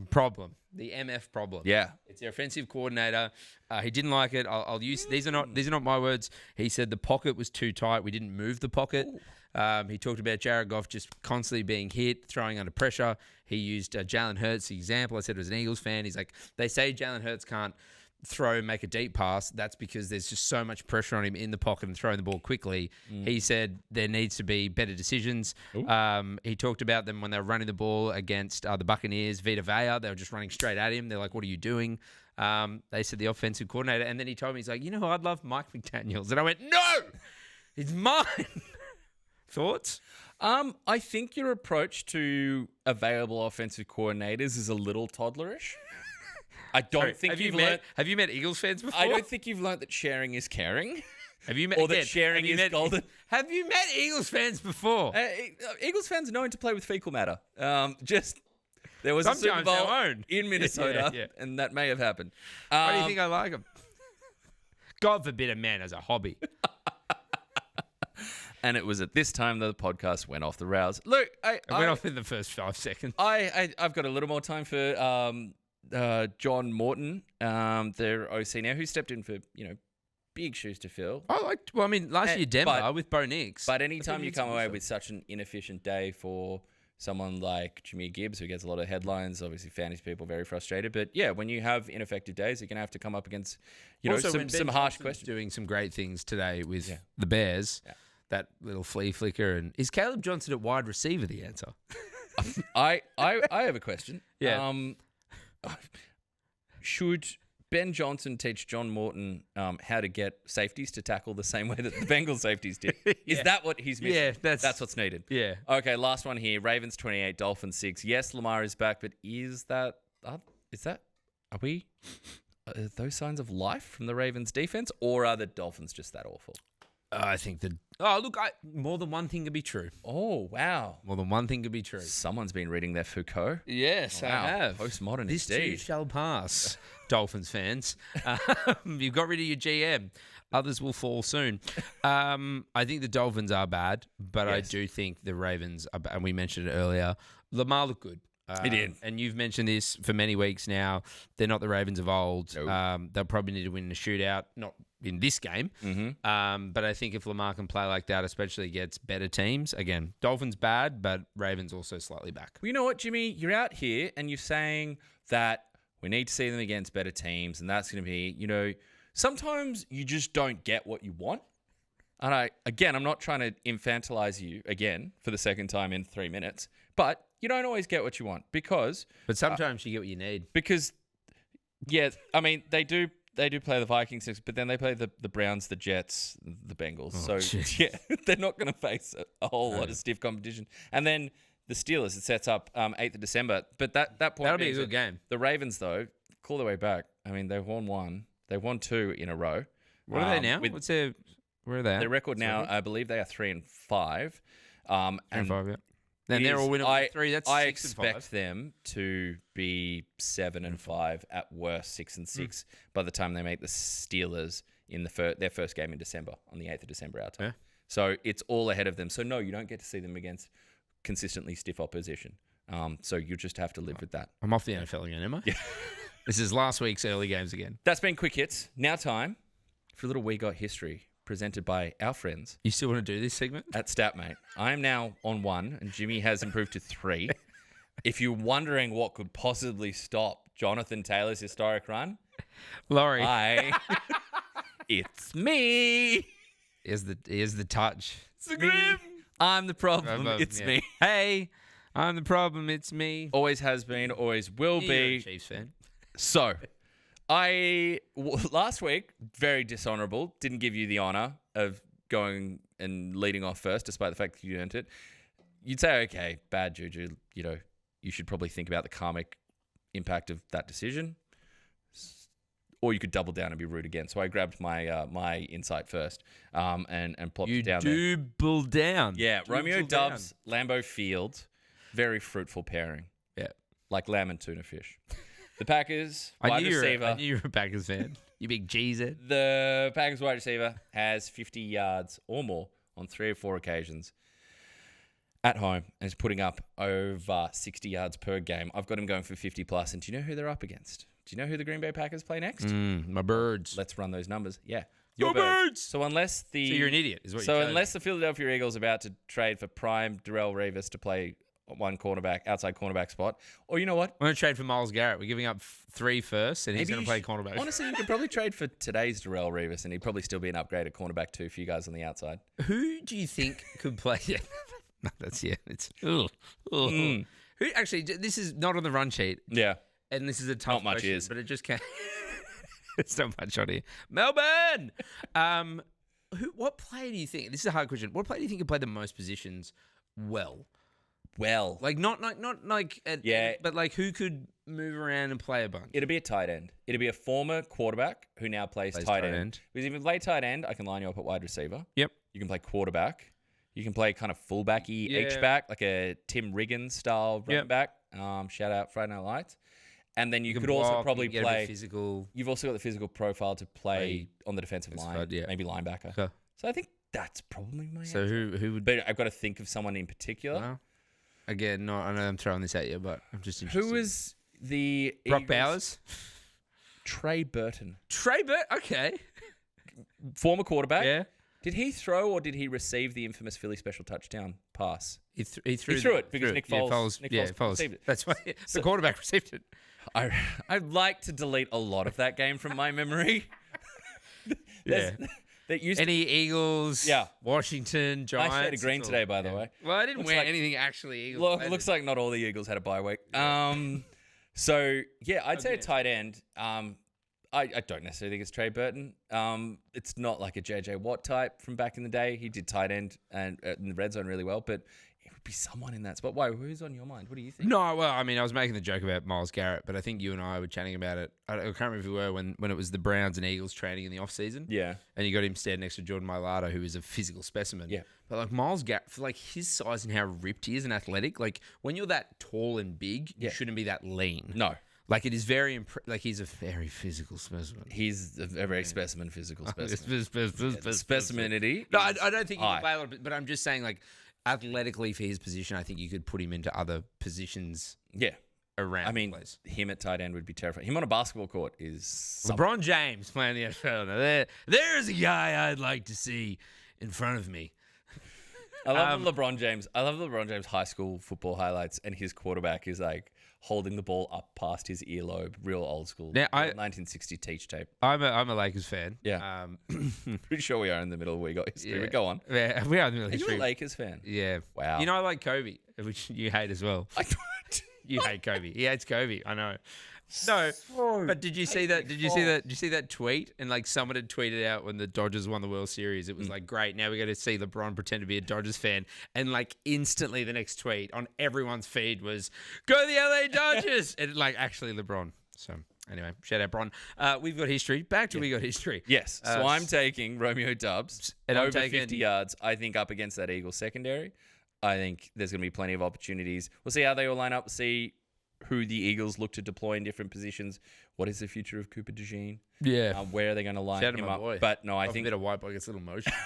problem, the MF problem.
Yeah.
It's their offensive coordinator. He didn't like it. I'll use these are not my words. He said the pocket was too tight. We didn't move the pocket. He talked about Jared Goff just constantly being hit, throwing under pressure. He used Jalen Hurts, the example. I said, as an Eagles fan, he's like, they say Jalen Hurts can't make a deep pass. That's because there's just so much pressure on him in the pocket and throwing the ball quickly. He said there needs to be better decisions. He talked about them when they were running the ball against the Buccaneers, Vita Vea. They were just running straight at him. They're like, what are you doing? They said the offensive coordinator. And then he told me, he's like, you know who I'd love? Mike McDaniels. And I went, no, it's mine. Thoughts?
I think your approach to available offensive coordinators is a little toddlerish. I don't think you've learned.
Have you met Eagles fans before?
I don't think you've learned that sharing is caring.
Have you met?
Or that sharing is golden.
Have you met Eagles fans before?
Eagles fans are known to play with fecal matter. There was
Sometimes
a Super Bowl
our own.
in Minnesota,
Yeah.
and that may have happened.
Why do you think I like them? God forbid a man as a hobby.
And it was at this time that the podcast went off the rails. Look, I
went off in the first 5 seconds.
I've got a little more time for John Morton, their OC now, who stepped in for big shoes to fill.
Last year Denver with Bo Nix.
But anytime you come away with such an inefficient day for someone like Jameer Gibbs, who gets a lot of headlines, obviously fantasy people very frustrated. But yeah, when you have ineffective days, you're going to have to come up against some harsh questions.
Doing some great things today with the Bears. Yeah. That little flea flicker. And is Caleb Johnson at wide receiver the answer?
I have a question.
Yeah.
Should Ben Johnson teach John Morton how to get safeties to tackle the same way that the Bengals safeties did? Is that what he's missing?
Yeah, that's
what's needed.
Yeah.
Okay, last one here. Ravens 28, Dolphins 6. Yes, Lamar is back, but are those signs of life from the Ravens defense, or are the Dolphins just that awful?
I think more than one thing could be true.
Oh, wow.
More than one thing could be true.
Someone's been reading their Foucault.
Yes,
wow.
I have.
Postmodern
this
indeed.
Too shall pass, Dolphins fans. You've got rid of your GM. Others will fall soon. I think the Dolphins are bad, but I do think the Ravens are bad. And we mentioned it earlier. Lamar looked good.
He did.
And you've mentioned this for many weeks now. They're not the Ravens of old.
Nope.
They'll probably need to win the shootout. Not in this game. But I think if Lamar can play like that, especially against better teams, again, Dolphins bad, but Ravens also slightly back.
Well, you know what, Jimmy? You're out here and you're saying that we need to see them against better teams, and that's going to be, sometimes you just don't get what you want. And I'm not trying to infantilize you again for the second time in 3 minutes, but you don't always get what you want because...
But sometimes you get what you need.
Because, they do play the Vikings, but then they play the Browns, the Jets, the Bengals. They're not going to face a whole lot of stiff competition. And then the Steelers, it sets up 8th of December. But that point...
That'll be a good game.
The Ravens, though, call their way back. I mean, they've won one. They won 2 in a row.
What are they now? Where are they at?
Their record now, I believe they are 3-5.
3-5, yeah. Then they're all winning with 3. That's 6-5.
I expect them to be 7-5 at worst, 6-6 by the time they make the Steelers in their first game in December on the 8th of December our time.
Yeah.
So it's all ahead of them. So no, you don't get to see them against consistently stiff opposition. So you just have to live with that.
I'm off the NFL again, am I?
Yeah.
This is last week's early games again.
That's been Quick Hits. Now time for a little We Got History, presented by our friends.
You still want to do this segment?
At Statmate. I am now on 1, and Jimmy has improved to 3. If you're wondering what could possibly stop Jonathan Taylor's historic run,
Laurie.
It's me.
Here's the touch.
It's the grim. I'm the problem. It's me.
Hey, I'm the problem. It's me.
Always has been, always will
You're
be.
a Chiefs fan.
So, last week, very dishonourable, didn't give you the honour of going and leading off first, despite the fact that you earned it. You'd say, okay, bad juju, you should probably think about the karmic impact of that decision. Or you could double down and be rude again. So I grabbed my insight first and plopped it down there.
You double down.
Yeah, Romeo Doubs, Lambeau Field, very fruitful pairing.
Yeah.
Like lamb and tuna fish. The Packers
I
wide
knew
receiver.
you were a Packers fan. You big G's.
The Packers wide receiver has 50 yards or more on 3 or 4 occasions at home and is putting up over 60 yards per game. I've got him going for 50 plus. And do you know who they're up against? Do you know who the Green Bay Packers play next?
My birds.
Let's run those numbers. Yeah.
Your birds.
So unless
So you're an idiot, is what you're saying.
So unless the Philadelphia Eagles are about to trade for prime Darrelle Revis to play one cornerback, outside cornerback spot, or you know what?
I'm going to trade for Myles Garrett. We're giving up 3 first, and he's
Maybe
going to play cornerback.
Honestly, you could probably trade for today's Darrelle Revis, and he'd probably still be an upgrade at cornerback 2 for you guys on the outside.
Who do you think could play? Yeah, no, it's. Who actually? This is not on the run sheet.
Yeah,
and this is a tough
not much
question,
is,
but it just can't. It's not much on here. Melbourne. What player do you think? This is a hard question. What player do you think could play the most positions well? Like not like but like who could move around and play a bunch?
It'd be a tight end. It'd be a former quarterback who now plays tight end. Because if you play tight end, I can line you up at wide receiver.
Yep.
You can play quarterback. You can play kind of fullbacky H-back, like a Tim Riggins style running back. Shout out Friday Night Lights. And then you could also probably play
physical.
You've also got the physical profile to play on the defensive line, maybe linebacker. Okay. So I think that's probably my answer.
Who would?
But I've got to think of someone in particular.
Wow. Again, I know I'm throwing this at you, but I'm just interested.
Who is the
Brock
Eagles?
Bowers?
Trey Burton.
Okay.
Former quarterback.
Yeah.
Did he throw or did he receive the infamous Philly special touchdown pass?
He threw
it because Nick Foles received it.
That's why the quarterback received it.
I'd like to delete a lot of that game from my memory.
Any Eagles?
Yeah.
Washington Giants.
Nice shade of green today, by the way.
Well, I didn't wear anything actually Eagles.
Looks like not all the Eagles had a bye week. So yeah, I'd say a tight end. I don't necessarily think it's Trey Burton. It's not like a JJ Watt type from back in the day. He did tight end and in the red zone really well, but it would be someone in that spot. Why? Who's on your mind? What do you think?
No, well, I mean, I was making the joke about Myles Garrett, but I think you and I were chatting about it. I can't remember if we were when it was the Browns and Eagles training in the offseason.
Yeah.
And you got him standing next to Jordan Mailata, who is a physical specimen. Yeah. But like Myles Garrett, for like his size and how ripped he is and athletic, like when you're that tall and big, you shouldn't be that lean.
No.
Like it is very he's a very physical specimen.
He's a very physical specimen. Specimenity.
No, I don't think he can play a lot of it, but I'm just saying like athletically for his position, I think you could put him into other positions.
Yeah.
around.
I mean,
the place.
him at tight end would be terrifying. Him on a basketball court is something.
LeBron James playing the NFL. Now, there's a guy I'd like to see in front of me.
I love LeBron James. I love LeBron James high school football highlights, and his quarterback is like holding the ball up past his earlobe, real old school.
Now,
real 1960 teach tape.
I'm a Lakers fan.
Yeah. Pretty sure we are in the middle of we got history.
Yeah.
But go on.
Yeah, we are in the middle of
Are you
history.
a Lakers fan?
Yeah.
Wow.
You know, I like Kobe, which you hate as well.
I don't.
You hate Kobe. He hates Kobe. I know. No, but did you see that? Did you see that tweet? And like someone had tweeted out when the Dodgers won the World Series. It was like, great. Now we got to see LeBron pretend to be a Dodgers fan, and like instantly the next tweet on everyone's feed was, "Go the LA Dodgers!" and like actually LeBron. So anyway, shout out Bron. We've got history. Back to we got history.
Yes. So I'm taking Romeo Dubs
and I'm
over
taking
50 yards. I think up against that Eagles secondary. I think there's going to be plenty of opportunities. We'll see how they all line up. See who the Eagles look to deploy in different positions. What is the future of Cooper DeJean?
Yeah.
Where are they going to line
Shout out
him
my
up?
boy.
But no, I
A
think
bit of white boy gets a little emotional.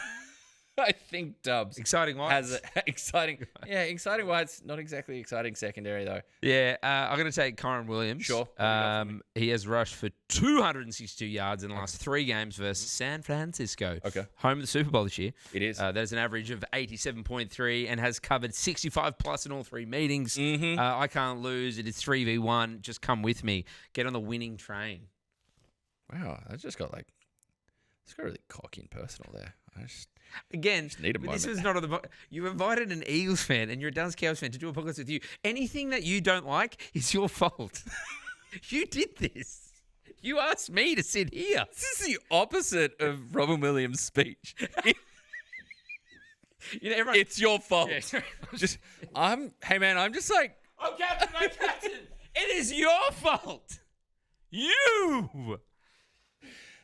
I think Dubs
Exciting whites.
has a exciting whites. Not exactly exciting secondary though.
Yeah, I'm going to take Kyron Williams.
Sure.
He has rushed for 262 yards in the last 3 games versus San Francisco.
Okay.
Home of the Super Bowl this year.
It is.
That is an average of 87.3 and has covered 65 plus in all 3 meetings.
Mm-hmm.
I can't lose. It is 3v1. Just come with me. Get on the winning train.
Wow, I just got really cocky and personal there. I just
Again,
need a
this
moment.
was not on the. You invited an Eagles fan and you're a Dallas Cowboys fan to do a podcast with you. Anything that you don't like is your fault. You did this. You asked me to sit here.
This is the opposite of Robin Williams' speech.
You know, everyone,
It's your fault.
Yeah.
Hey man, I'm just like,
I'm captain. I'm captain. It is your fault. You.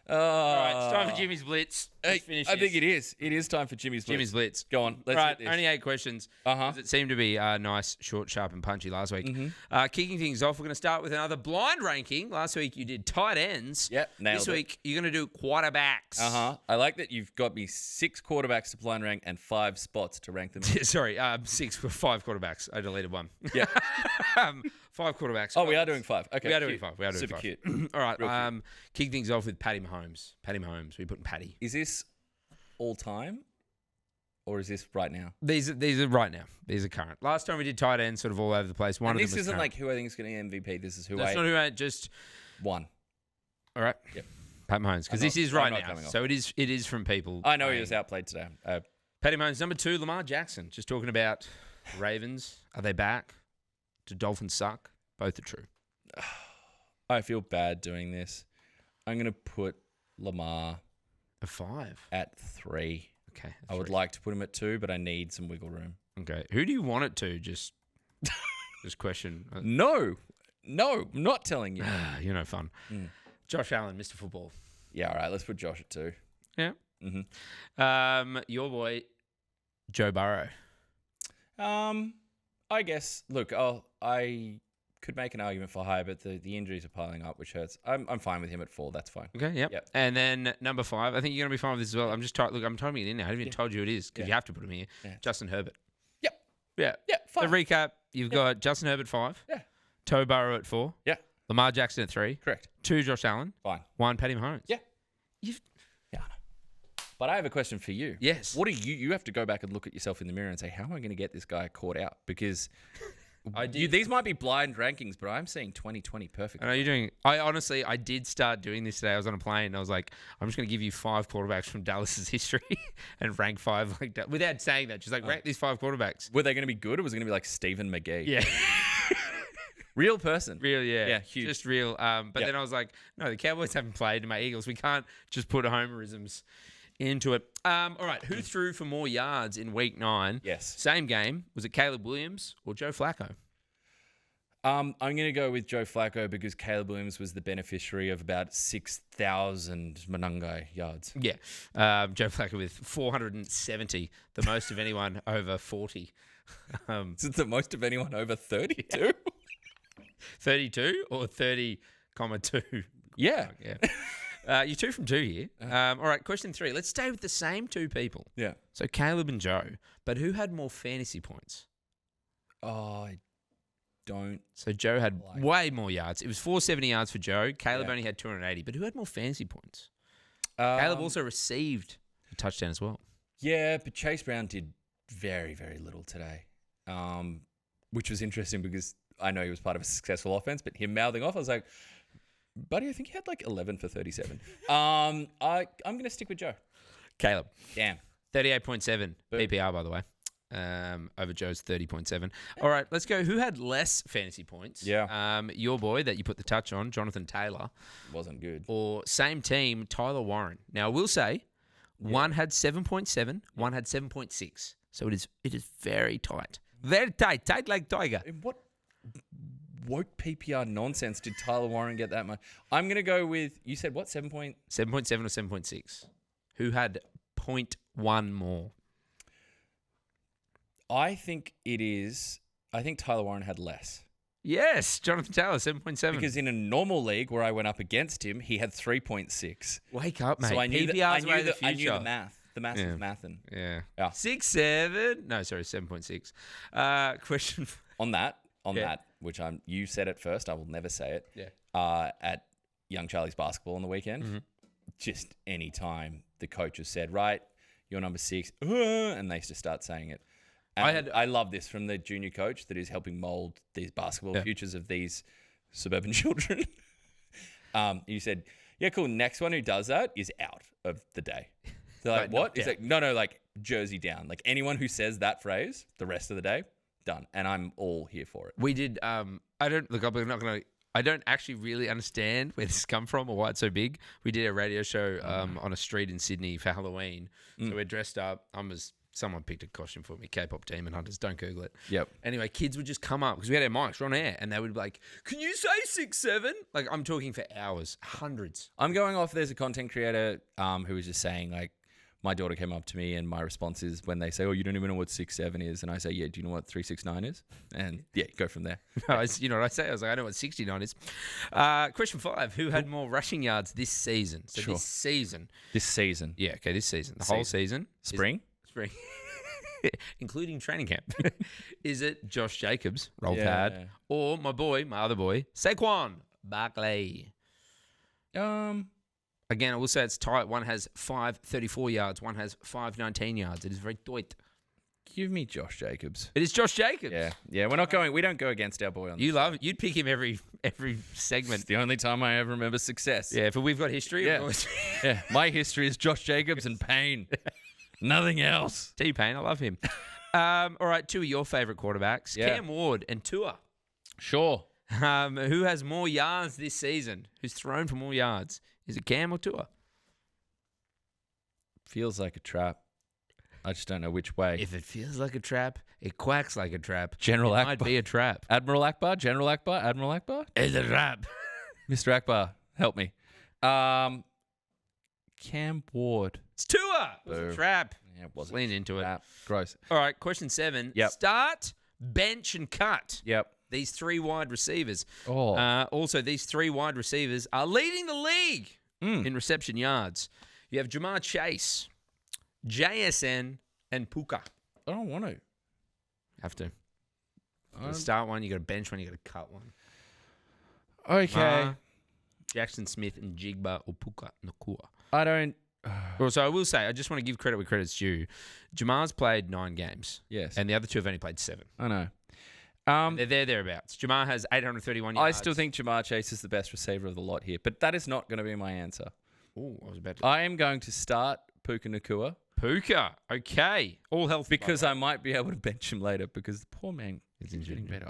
All right, it's time for Jimmy's Blitz.
I think it is. It is time for Jimmy's Blitz.
Jimmy's Blitz.
Go on. Let's
Right,
hit this.
only 8 questions.
Uh-huh.
It seemed to be nice, short, sharp, and punchy last week.
Mm-hmm.
Kicking things off, we're going to start with another blind ranking. Last week you did tight ends.
Yep, nailed
This
it.
week you're going to do quarterbacks.
Uh-huh. I like that you've got me 6 quarterbacks to blind rank and 5 spots to rank them.
Sorry, 6 for 5 quarterbacks. I deleted one.
Yeah.
5 quarterbacks.
Oh, we are doing 5. Okay.
We are doing
cute.
5. We are doing
Super
5.
cute.
All right.
Real cute.
Kick things off with Patty Mahomes. Patty Mahomes. We put in Patty.
Is this all time or is this right now?
These are right now. These are current. Last time we did tight ends, sort of all over the place. One
And
of
this
them was
isn't
current.
like who I think is going to MVP. This is who
That's
I
not who I just.
won.
All right.
Yep.
Pat Mahomes, because
I'm
this
not-
is right
I'm not
now.
coming off.
So it is from people.
I know he
playing.
was outplayed today.
Patty Mahomes, number 2, Lamar Jackson. Just talking about Ravens. Are they back? Do Dolphins suck? Both are true.
I feel bad doing this. I'm going to put Lamar
A 5.
at 3.
Okay.
I would like to put him at 2, but I need some wiggle room.
Okay. Who do you want it to? Just question.
No, I'm not telling you.
You're no fun. Josh Allen, Mr. Football.
Yeah, all right. Let's put Josh at 2.
Yeah.
Mm-hmm.
Your boy, Joe Burrow.
I guess. Look, I could make an argument for higher, but the injuries are piling up, which hurts. I'm fine with him at 4. That's fine.
Okay, yep.
Yep.
And then number 5, I think you're going to be fine with this as well. I'm just trying. Look, I'm typing it in now. I haven't even told you who it is because you have to put him here.
Yeah.
Justin Herbert.
Yep.
Yeah.
Yeah.
To
5.
recap, you've got Justin Herbert 5.
Yeah.
Joe Burrow at 4.
Yeah.
Lamar Jackson at 3.
Correct.
2, Josh Allen.
Fine.
1, Patty Mahomes.
Yeah.
You've.
Yeah. I know. But I have a question for you.
Yes.
What do you have to go back and look at yourself in the mirror and say, how am I going to get this guy caught out? Because these might be blind rankings, but I'm seeing 2020 perfect.
I know you're doing. I did start doing this today. I was on a plane and I was like, I'm just going to give you 5 quarterbacks from Dallas's history and rank 5 like that without saying that. Just like rank these 5 quarterbacks.
Were they going to be good or was it going to be like Stephen McGee?
Yeah.
Real person.
Real, yeah.
Yeah, huge.
Just real. But
Yep.
then I was like, no, the Cowboys haven't played in my Eagles. We can't just put homerisms into it. All right. Who threw for more yards in week 9?
Yes.
Same game. Was it Caleb Williams or Joe Flacco?
I'm going to go with Joe Flacco because Caleb Williams was the beneficiary of about 6,000 Monungai yards.
Yeah. Joe Flacco with 470, the most of anyone over 40.
Is it the most of anyone over 32?
32 or 30,2?
Yeah.
Yeah. You're 2 from 2 here. All right, question 3. Let's stay with the same 2 people.
Yeah.
So Caleb and Joe, but who had more fantasy points?
Oh, don't.
So Joe had way more yards. It was 470 yards for Joe. Caleb only had 280. But who had more fantasy points? Caleb also received a touchdown as well.
Yeah, but Chase Brown did very, very little today, which was interesting because I know he was part of a successful offense, but him mouthing off, I was like, buddy, I think he had like 11 for 37. I'm going to stick with Joe.
Caleb.
Damn.
38.7 PPR, by the way, over Joe's 30.7. All right, let's go. Who had less fantasy points?
Yeah.
Your boy that you put the touch on, Jonathan Taylor.
Wasn't good.
Or same team, Tyler Warren. Now, I will say, one had 7.7, one had 7.6. So it is very tight. Very tight. Tight like Tiger.
In what woke PPR nonsense did Tyler Warren get that much? I'm going to go with, you said what, 7.7
or 7.6? Who had 0.1 more?
I think Tyler Warren had less.
Yes, Jonathan Taylor, 7.7.
Because in a normal league where I went up against him, he had 3.6.
Wake up, mate.
So I knew
PPR's way of the
I knew
future.
the math. The math was mathing.
Yeah.
Yeah.
6.7. No, sorry, 7.6. Question.
On that, which you said it first, I will never say it.
Yeah.
At Young Charlie's basketball on the weekend, just any time the coaches said, right, you're number 6, and they just start saying it. And I love this from the junior coach that is helping mold these basketball futures of these suburban children. You said, yeah, cool. Next one who does that is out of the day. They're like, what? He's like, no, like jersey down. Like anyone who says that phrase the rest of the day, done. And I'm all here for it.
We did. I don't actually really understand where this has come from or why it's so big. We did a radio show on a street in Sydney for Halloween. So we're dressed up. Someone picked a costume for me, K-pop Demon Hunters. Don't Google it.
Yep.
Anyway, kids would just come up because we had our mics, we're on air, and they would be like, can you say 6'7"? Like, I'm talking for hours, hundreds.
I'm going off, there's a content creator who was just saying, like, my daughter came up to me and my response is when they say, oh, you don't even know what 6'7" is. And I say, yeah, do you know what 369 is? And yeah, go from there.
You know what I say? I was like, I know what 69 is. Question 5. Who had more rushing yards this season? So
Sure.
this season.
This season.
Yeah, okay, this season. The whole season.
Spring?
Spring. Including training camp. Is it Josh Jacobs, roll tide, or my other boy, Saquon Barkley? Again, I will say it's tight. One has 534 yards. One has 519 yards. It is very tight.
Give me Josh Jacobs.
It is Josh Jacobs.
Yeah. We don't go against our boy on this.
You love it. You'd pick him every segment.
It's the only time I ever remember success.
Yeah, but we've got history.
Yeah. Yeah. My history is Josh Jacobs and Payne. Nothing else.
T-Pain, I love him. All right, 2 of your favourite quarterbacks, Cam Ward and Tua.
Sure.
Who has more yards this season? Who's thrown for more yards? Is it Cam or Tua?
Feels like a trap. I just don't know which way.
If it feels like a trap, it quacks like a trap.
General
it
Akbar.
might be a trap.
Admiral Akbar? General Akbar? Admiral Akbar?
It's a trap.
Mr. Akbar, help me. Cam Ward.
It's Tua. It was a trap.
Yeah, it wasn't.
Lean into it.
Gross.
All right, question 7.
Yep.
Start, bench, and cut.
Yep.
These 3 wide receivers.
Oh.
Also, these 3 wide receivers are leading the league in reception yards. You have Jamar Chase, JSN, and Puka.
I don't want to.
Have to. You got to start one, you got to bench one, you got to cut one.
Okay.
Jackson Smith and Jigba or Puka Nakua.
I don't.
Also, I will say, I just want to give credit where credit's due. Jamar's played 9 games.
Yes.
And the other 2 have only played 7.
I know.
They're thereabouts. Jamar has 831 yards.
I still think Jamar Chase is the best receiver of the lot here, but that is not going to be my answer.
Oh, I was about to.
I am going to start Puka Nakua.
Puka. Okay. All healthy.
Because I might be able to bench him later because the poor man is getting better.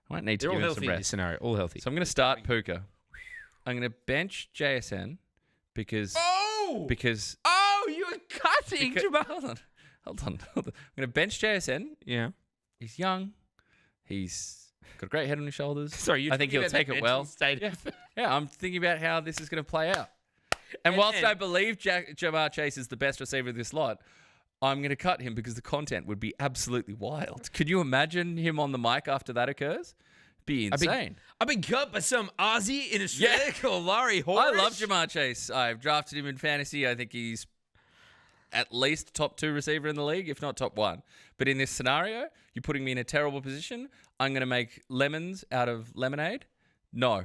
I might need to
They're all
give him
healthy
some
in this
rest.
scenario. All healthy.
So I'm going to start Puka. I'm going to bench JSN because...
Oh, you were cutting Jamar.
Hold on. I'm going to bench JSN.
Yeah.
He's young. He's got a great head on his shoulders.
Sorry,
I think he'll take it well. Yeah, I'm thinking about how this is going to play out. And whilst I believe Jamar Chase is the best receiver of this lot, I'm going to cut him because the content would be absolutely wild. Could you imagine him on the mic after that occurs? Be insane.
I've been cut by some Aussie in Australia called Laurie Horesh.
I love Jamar Chase. I've drafted him in fantasy. I think he's at least top 2 receiver in the league, if not top 1. But in this scenario, you're putting me in a terrible position. I'm going to make lemons out of lemonade. No,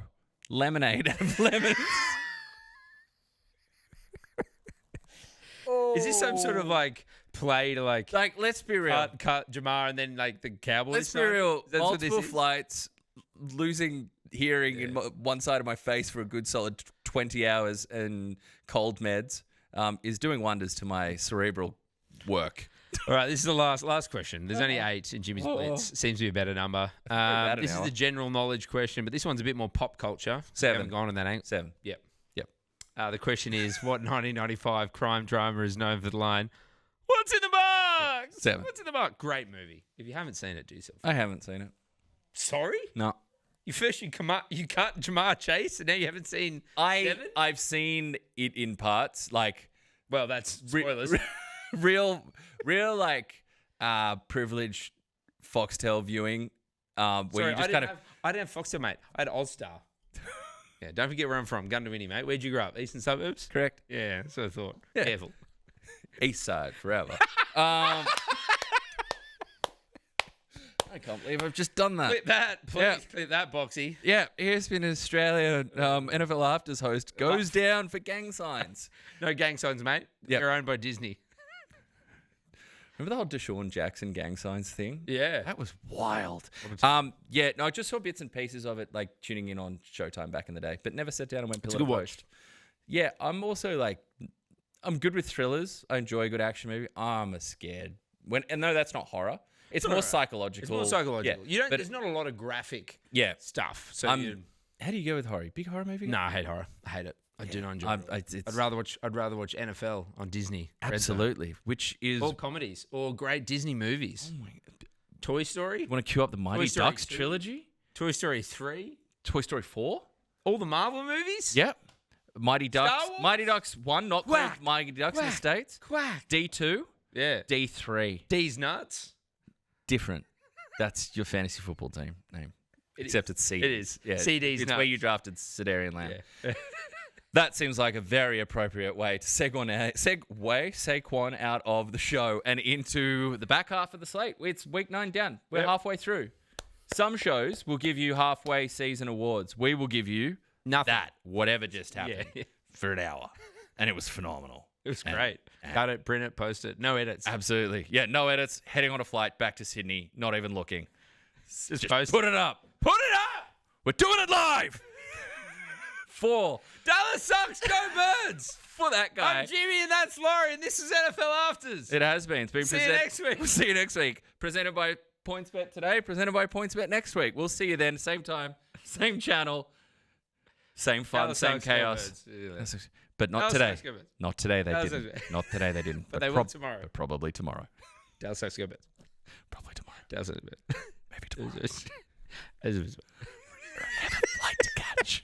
lemonade out of lemons.
Is this some sort of like play to like
let's be real.
cut Jamar and then like the Cowboys?
Let's be
sign?
real.
That's what this
Multiple
is?
flights, losing hearing in one side of my face for a good solid 20 hours and cold meds is doing wonders to my cerebral work.
All right, this is the last question. There's only 8 in Jimmy's Blitz. Seems to be a better number. This is the general knowledge question, but this one's a bit more pop culture.
7.
We haven't gone on that angle.
7.
Yep.
Yep.
The question is, what 1995 crime drama is known for the line, "What's in the box?"
7.
What's in the box? Great movie. If you haven't seen it, do so.
I haven't seen it.
Sorry?
No.
You cut Jamar Chase, and now you haven't seen 7?
I've seen it in parts. Like,
Well, that's spoilers.
real like privileged Foxtel viewing. Where
Sorry,
you just kind of.
I didn't have Foxtel, mate. I had All-Star. Yeah, don't forget where I'm from. Gundawini, mate. Where'd you grow up? Eastern suburbs?
Correct.
Yeah, that's what I thought.
Yeah.
Careful.
East side forever. I can't believe I've just done that.
Clip that, please.
Yeah.
Clip that, Boxy.
Yeah, ESPN Australia NFL Afters host goes down for gang signs.
No gang signs, mate.
Yep.
They're owned by Disney.
Remember the whole Deshaun Jackson gang signs thing?
Yeah.
That was wild. I just saw bits and pieces of it, like tuning in on Showtime back in the day, but never sat down and went pillar to post. Yeah, I'm also like, I'm good with thrillers. I enjoy a good action movie. I'm a scared. No, that's not horror. It's more psychological.
It's more psychological.
Yeah,
There's not a lot of graphic stuff. So
how do you go with horror? Big horror movie?
No, I hate horror. I hate it. I do not enjoy it. I'd rather watch NFL on Disney.
Absolutely. Which is
or comedies or great Disney movies.
Oh my,
Toy Story.
you want to queue up the Mighty
Story
Ducks
2?
trilogy?
Toy Story 3.
Toy Story 4?
All the Marvel movies.
Yep. Mighty Ducks.
Star Wars?
Mighty Ducks 1, not
Quack.
called Mighty Ducks in the States.
Quack.
D2.
Yeah.
D3.
D's nuts.
Different. That's your fantasy football team name. Except it's CD.
It is.
Yeah,
CD's
it's
nuts.
where you drafted Sedarian Lamb.
Yeah.
That seems like a very appropriate way to Saquon out of the show and into the back half of the slate. It's week 9 down. We're halfway through. Some shows will give you halfway season awards. We will give you
Nothing.
whatever just happened,
Yeah.
for an hour. And it was phenomenal.
It was great. Cut it, print it, post it. No edits.
Absolutely. Yeah, no edits. Heading on a flight back to Sydney, not even looking.
Just
Just put it up. Put it up! We're doing it live! 4.
Dallas sucks. Go Birds.
For that guy.
I'm Jimmy and that's Laurie and this is NFL Afters.
It has been. It's been
See you next week.
We'll see you next week. Presented by PointsBet today. Presented by PointsBet next week. We'll see you then. Same time, same channel, same fun,
Dallas
same
sucks, go
chaos.
Birds.
But not
Dallas
today.
sucks, go Birds.
Not today. They
Dallas
didn't.
sucks.
Not today. They didn't.
But they will tomorrow.
But probably tomorrow.
Dallas sucks. Go Birds.
Probably tomorrow.
Dallas sucks.
Maybe tomorrow.
As
Flight to catch.